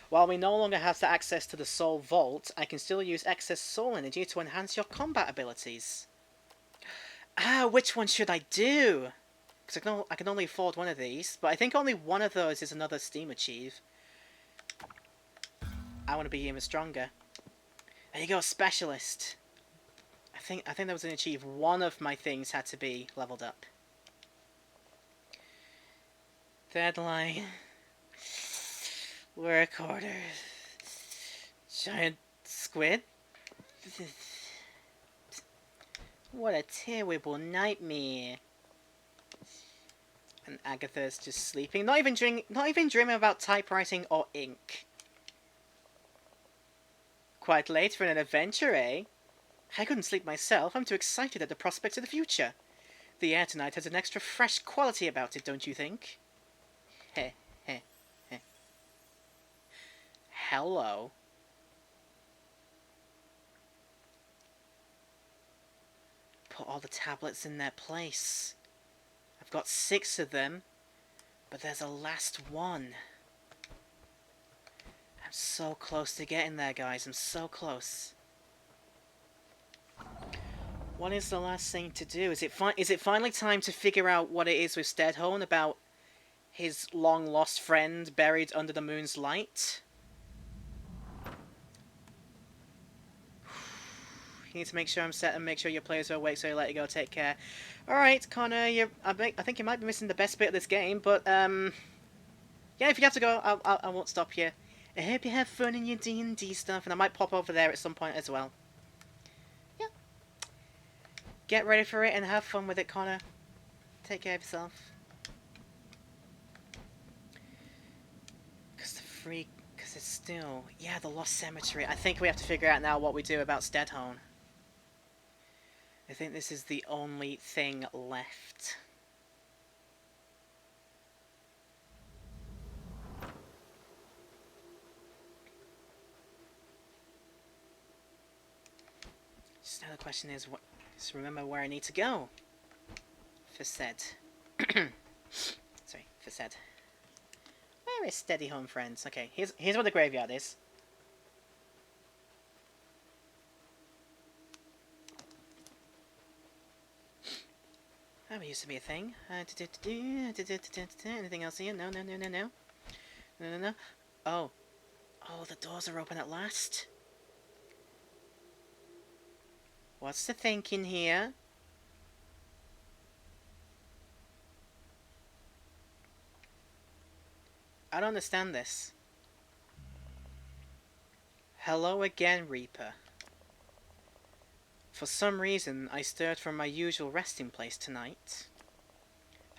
While we no longer have access to the Soul Vault, I can still use excess soul energy to enhance your combat abilities. Ah, which one should I do? Because I can only afford one of these, but I think only one of those is another Steam Achieve. I want to be even stronger. There you go, Specialist. I think there was an Achieve. One of my things had to be leveled up. Deadline. Work orders. Giant squid. What a terrible nightmare. And Agatha's just sleeping. Not even dreaming about typewriting or ink. Quite late for an adventure, eh? I couldn't sleep myself. I'm too excited at the prospects of the future. The air tonight has an extra fresh quality about it, don't you think? Heh. Hello. Put all the tablets in their place. I've got 6 of them, but there's a last one. I'm so close to getting there, guys. I'm so close. What is the last thing to do? Is it finally time to figure out what it is with Stedhone about his long-lost friend buried under the moon's light? You need to make sure I'm set and make sure your players are awake, so you let you go. Take care. Alright, Connor, I think you might be missing the best bit of this game, but, yeah, if you have to go, I won't stop you. I hope you have fun in your D&D stuff, and I might pop over there at some point as well. Yeah. Get ready for it and have fun with it, Connor. Take care of yourself. Because it's still... Yeah, the Lost Cemetery. I think we have to figure out now what we do about Stedhone. I think this is the only thing left. Just now the question is, just remember where I need to go. Facet. Sorry, Facet. Where is Steady Home, friends? Okay, here's where the graveyard is. That used to be a thing. Anything else here? No. Oh, the doors are open at last. What's the thinking here? I don't understand this. Hello again, Reaper. For some reason, I stirred from my usual resting place tonight.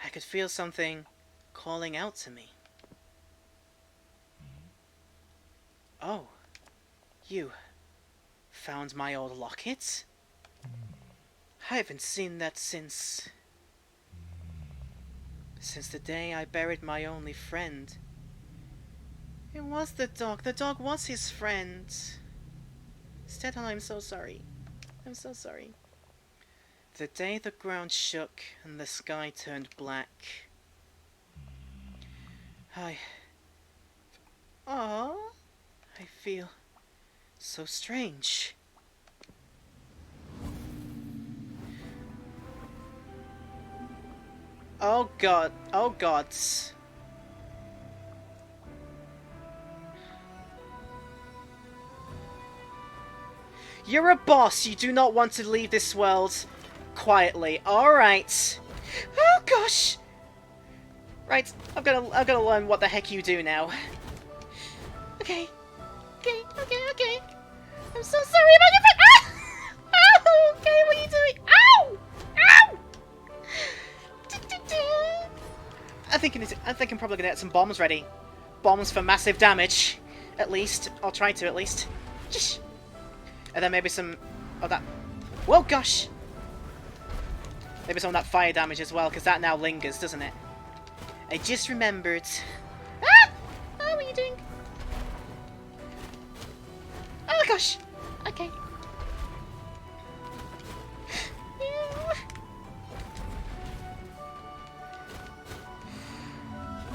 I could feel something calling out to me. Oh, you found my old locket? I haven't seen that since the day I buried my only friend. It was the dog. The dog was his friend. Stedon, I'm so sorry. I'm so sorry. The day the ground shook and the sky turned black. I feel so strange. Oh god, oh gods. You're a boss, you do not want to leave this world quietly. Alright. Oh gosh! Right, I've got to learn what the heck you do now. Okay. Okay. I'm so sorry about your friend. Ah! Oh, okay, what are you doing? Ow! Ow! I think I'm probably gonna get some bombs ready. Bombs for massive damage, at least. I'll try to, at least. And then maybe some of that. Whoa, gosh! Maybe some of that fire damage as well, because that now lingers, doesn't it? I just remembered. Ah! Oh, what are you doing? Oh gosh! Okay.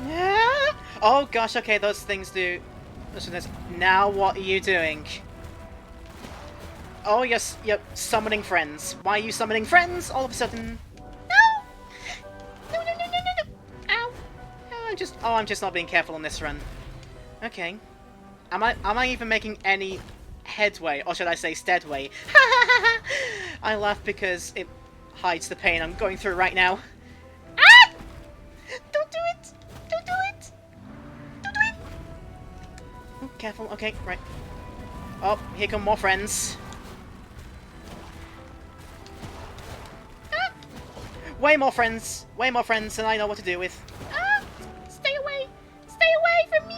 Yeah. Oh gosh, okay, those things do. Now what are you doing? Oh, yes, you're summoning friends. Why are you summoning friends all of a sudden? No! No. Ow! I'm just not being careful on this run. Okay. Am I even making any headway, or should I say steadway? I laugh because it hides the pain I'm going through right now. Ah! Don't do it! Don't do it! Don't do it! Oh, careful. Okay, right. Oh, here come more friends. Ah! Way more friends than I know what to do with. Ah! Stay away! Stay away from me!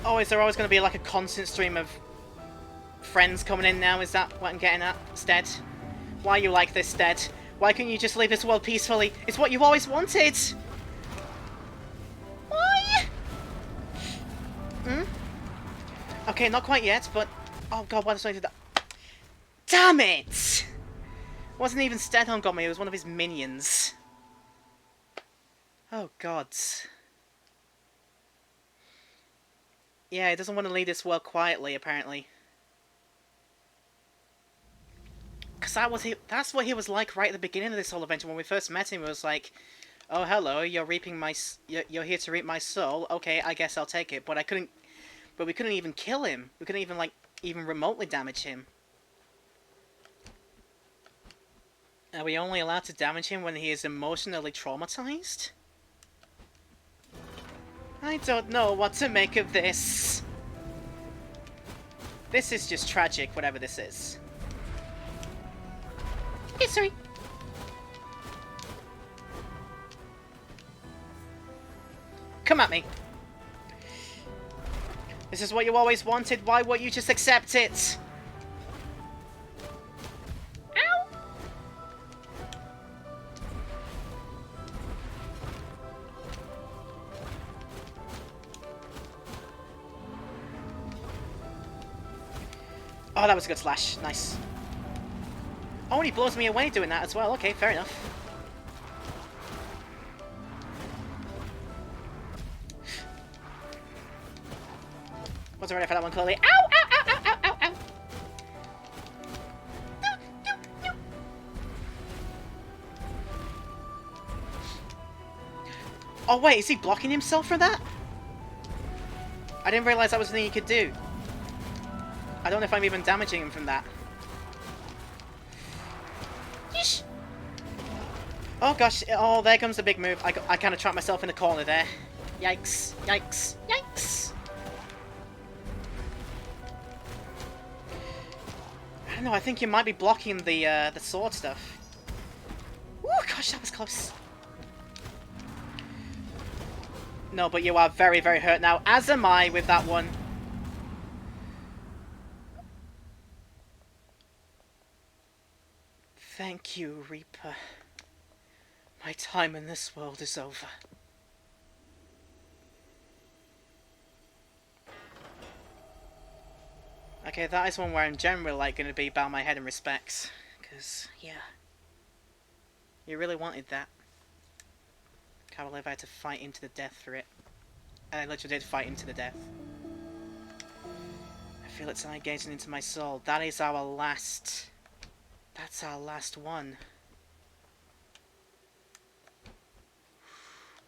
Oh, is there always going to be like a constant stream of friends coming in now? Is that what I'm getting at, Stead? Why are you like this, Stead? Why couldn't you just leave this world peacefully? It's what you always wanted! Why? Hmm? Okay, not quite yet, but... Oh god, why did I do that? Damn it! It wasn't even Stead who got me, it was one of his minions. Oh god. Yeah, he doesn't want to leave this world quietly, apparently. Because that's what he was like right at the beginning of this whole adventure. When we first met him, it was like, oh, hello, you're here to reap my soul. Okay, I guess I'll take it. But we couldn't even kill him. We couldn't even, even remotely damage him. Are we only allowed to damage him when he is emotionally traumatized? I don't know what to make of this. This is just tragic, whatever this is. Okay, sorry. Come at me. This is what you always wanted. Why won't you just accept it? Ow! Oh, that was a good slash. Nice. Oh, and he blows me away doing that as well. Okay, fair enough. Wasn't ready for that one, clearly. Ow! Ow! Ow! Ow! Ow! Ow! Ow! No! No! No! Oh, wait, is he blocking himself for that? I didn't realise that was something he could do. I don't know if I'm even damaging him from that. Yeesh. Oh gosh, oh there comes the big move. I kind of trapped myself in the corner there. Yikes, yikes, yikes. I don't know, I think you might be blocking the sword stuff. Ooh, gosh, that was close. No, but you are very, very hurt now, as am I with that one. Thank you, Reaper. My time in this world is over. Okay, that is one where I'm generally like going to be bow my head in respects. Because, yeah. You really wanted that. Can't believe I had to fight into the death for it. And I literally did fight into the death. I feel its eye gazing into my soul. That is our last... That's our last one.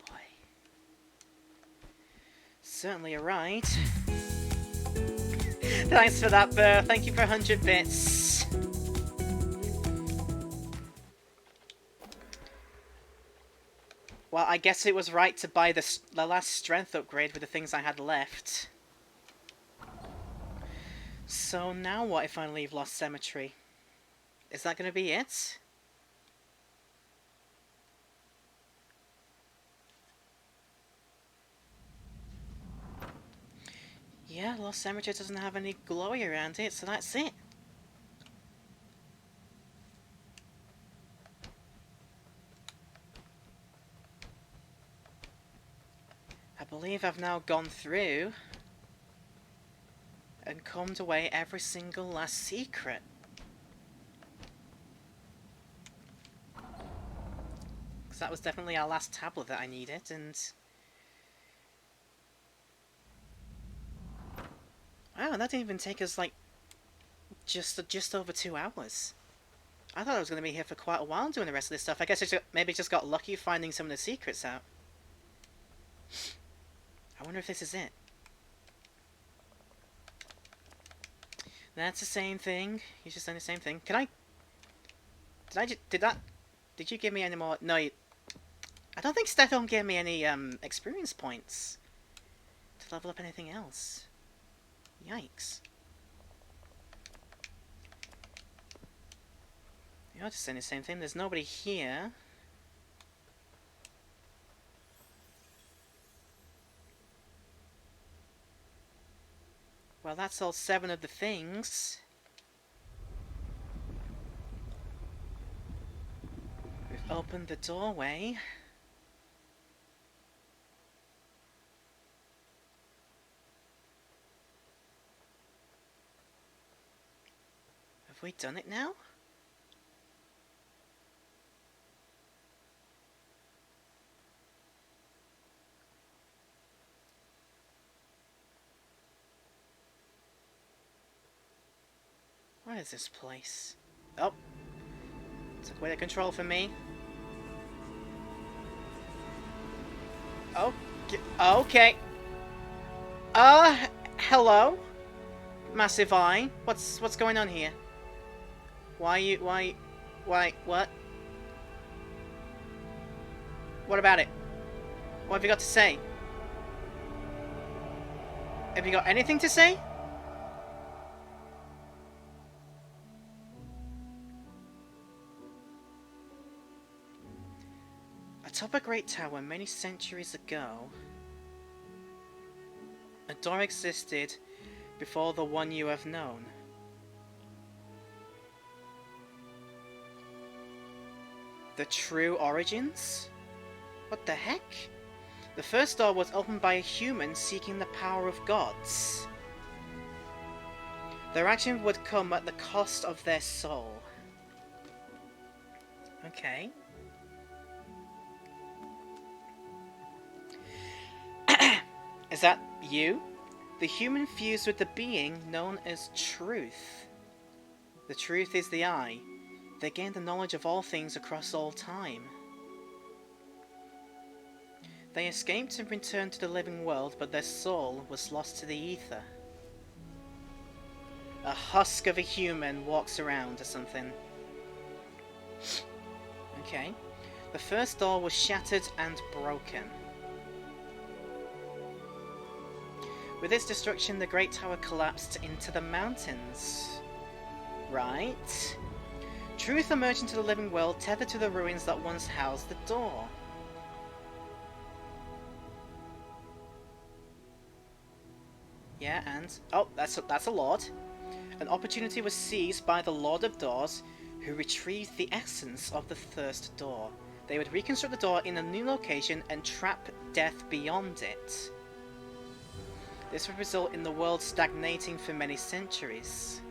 Boy. Certainly a ride. Thanks for that, Burr. Thank you for 100 bits. Well, I guess it was right to buy the last strength upgrade with the things I had left. So now what if I leave Lost Cemetery? Is that going to be it? Yeah, Lost Cemetery doesn't have any glowy around it, so that's it. I believe I've now gone through and combed away every single last secret. Because that was definitely our last tablet that I needed, and... Wow, that didn't even take us, like, just over 2 hours. I thought I was going to be here for quite a while doing the rest of this stuff. I guess I maybe just got lucky finding some of the secrets out. I wonder if this is it. That's the same thing. You're just saying the same thing. Can I... Did you give me any more... No, I don't think Stefan gave me any, experience points to level up anything else. Yikes. You're just saying the same thing. There's nobody here. Well, that's all 7 of the things. We've opened the doorway. Have we done it now? What is this place? Oh. Took away the control from me. Oh. Okay. Hello? Massive Eye. What's going on here? Why, what? What about it? What have you got to say? Have you got anything to say? Atop a great tower many centuries ago, a door existed before the one you have known. The true origins? What the heck? The first door was opened by a human seeking the power of gods. Their action would come at the cost of their soul. Okay. Is that you? The human fused with the being known as Truth. The Truth is the Eye. They gain the knowledge of all things across all time. They escaped and returned to the living world, but their soul was lost to the ether. A husk of a human walks around or something. Okay. The first door was shattered and broken. With its destruction, the Great Tower collapsed into the mountains. Right. Truth emerged into the living world, tethered to the ruins that once housed the door. Yeah, and... Oh, that's a lord. An opportunity was seized by the Lord of Doors. who retrieved the essence of the Thirst Door. They would reconstruct the door in a new location and trap death beyond it. This would result in the world stagnating for many centuries.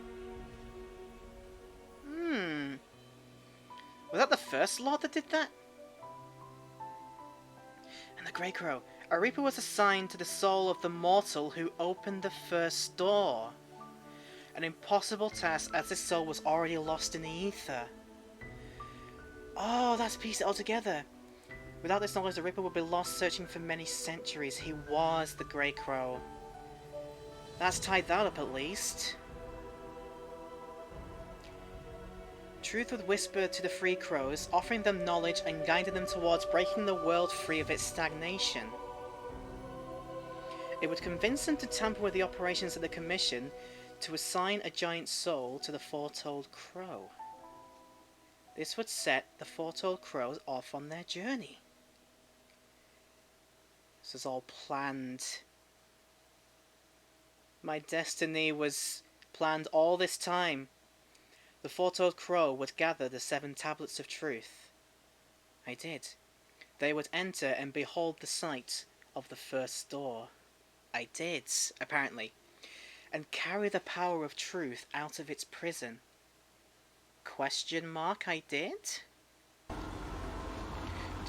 Was that the first Lord that did that? And the Grey Crow. A Reaper was assigned to the soul of the mortal who opened the first door. An impossible task as this soul was already lost in the ether. Oh, that's pieced it all together. Without this knowledge, the Reaper would be lost searching for many centuries. He was the Grey Crow. That's tied that up at least. Truth would whisper to the Free Crows, offering them knowledge and guiding them towards breaking the world free of its stagnation. It would convince them to tamper with the operations of the Commission to assign a giant soul to the Foretold Crow. This would set the Foretold Crows off on their journey. This was all planned. My destiny was planned all this time. The Foretold Crow would gather the 7 tablets of truth. I did. They would enter and behold the sight of the first door. I did, apparently. And carry the power of truth out of its prison. Question mark, I did?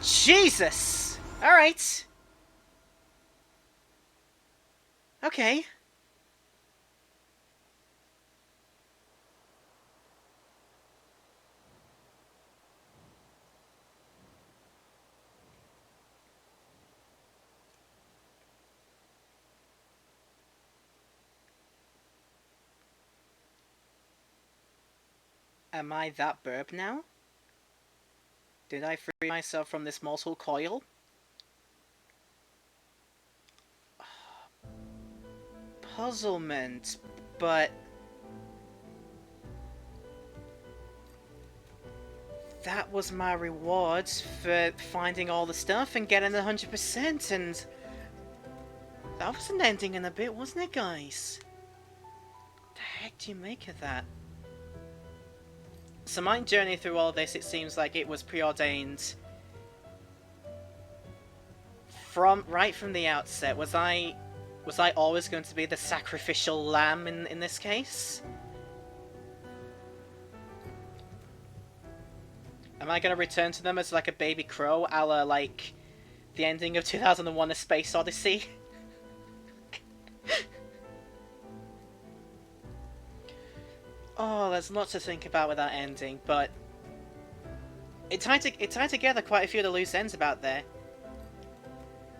Jesus! Alright. Okay. Am I that burp now? Did I free myself from this mortal coil? Puzzlement, but... that was my reward for finding all the stuff and getting the 100%, and... that was an ending in a bit, wasn't it, guys? What the heck do you make of that? So my journey through all this, it seems like it was preordained right from the outset. Was I always going to be the sacrificial lamb in this case? Am I going to return to them as like a baby crow, a la like the ending of 2001: A Space Odyssey? Oh, there's lots to think about with that ending, but it tied together quite a few of the loose ends about there.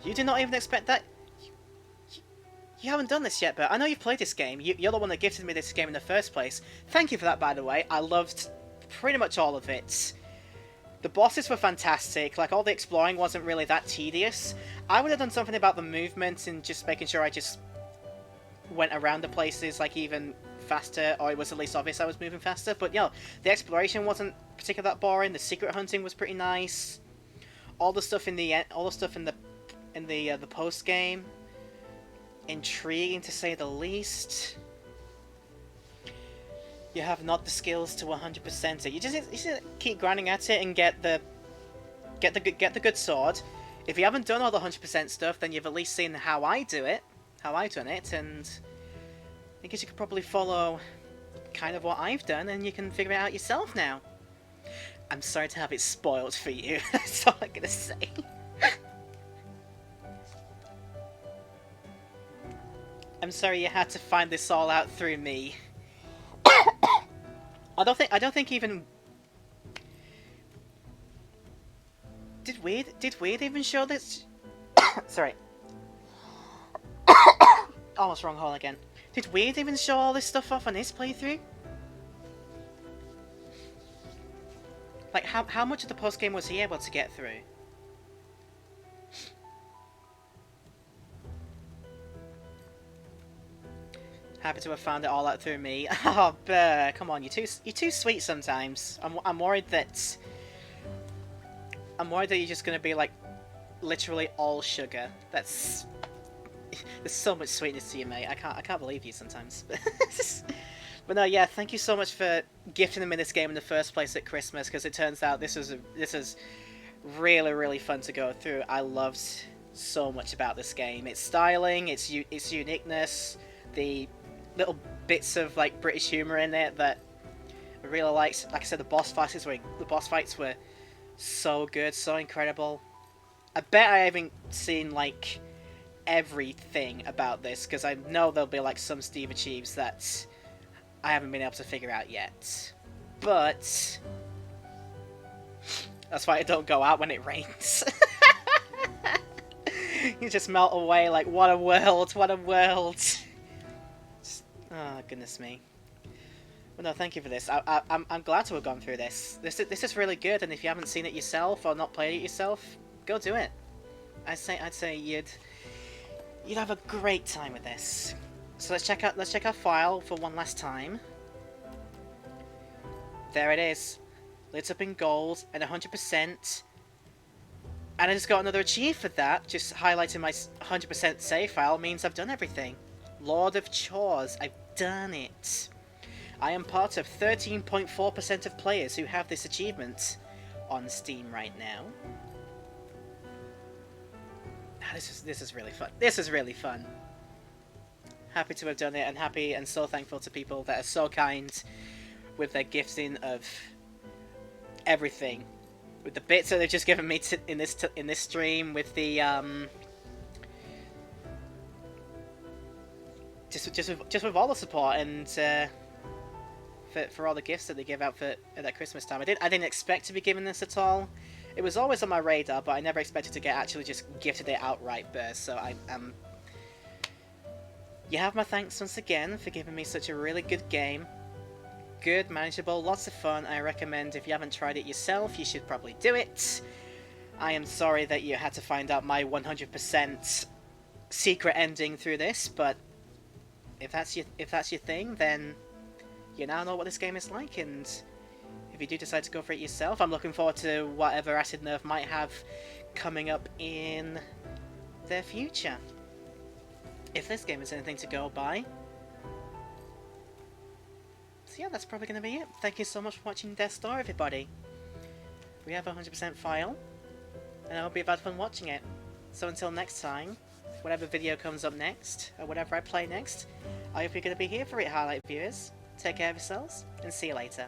You did not even expect that. You haven't done this yet, but I know you've played this game. You're the one that gifted me this game in the first place. Thank you for that, by the way. I loved pretty much all of it. The bosses were fantastic. Like, all the exploring wasn't really that tedious. I would have done something about the movement and just making sure I just went around the places, like, even faster, or it was at least obvious I was moving faster. But yeah, the exploration wasn't particularly that boring. The secret hunting was pretty nice. All the stuff in the post game, intriguing to say the least. You have not the skills to 100% it. You just keep grinding at it and get the good sword. If you haven't done all the 100% stuff, then you've at least seen how I do it, how I've done it, and I guess you could probably follow kind of what I've done, and you can figure it out yourself now. I'm sorry to have it spoiled for you. That's all I'm gonna say. I'm sorry you had to find this all out through me. I don't think even... Did Weird even show this? Sorry. Almost wrong hole again. Did Weird even show all this stuff off on his playthrough? Like, how much of the post-game was he able to get through? Happy to have found it all out through me. Oh, Burr, come on, you're too sweet sometimes. I'm worried that you're just gonna be like literally all sugar. There's so much sweetness to you, mate. I can't believe you sometimes. But no, yeah, thank you so much for gifting me this game in the first place at Christmas, because it turns out this is really, really fun to go through. I loved so much about this game. Its styling, its uniqueness, the little bits of like British humour in it that I really liked. Like I said, the boss fights were so good, so incredible. I bet I haven't seen like everything about this, because I know there'll be like some Steve Achieves that I haven't been able to figure out yet. But that's why I don't go out when it rains. You just melt away. Like, what a world, what a world. Oh, goodness me. Well, no, thank you for this. I'm glad to have gone through this. This is really good, and if you haven't seen it yourself or not played it yourself, go do it. I'd say you'd have a great time with this. So let's check our file for one last time. There it is, lit up in gold and 100%. And I just got another achieve for that. Just highlighting my 100% save file means I've done everything. Lord of Chores, I've done it. I am part of 13.4% of players who have this achievement on Steam right now. This is really fun. This is really fun. Happy to have done it, and happy and so thankful to people that are so kind with their gifting of everything. With the bits that they've just given me in this stream, with the just with all the support, and for all the gifts that they give out at that Christmas time. I didn't expect to be given this at all. It was always on my radar, but I never expected to get actually just gifted it outright burst. So you have my thanks once again for giving me such a really good game. Good, manageable, lots of fun. I recommend, if you haven't tried it yourself, you should probably do it. I am sorry that you had to find out my 100% secret ending through this, but if that's your thing, then you now know what this game is like, and if you do decide to go for it yourself, I'm looking forward to whatever Acid Nerve might have coming up in their future. If this game is anything to go by. So yeah, that's probably going to be it. Thank you so much for watching Death's Door, everybody. We have a 100% file, and I hope you've had fun watching it. So until next time, whatever video comes up next, or whatever I play next, I hope you're going to be here for it, Highlight viewers. Take care of yourselves, and see you later.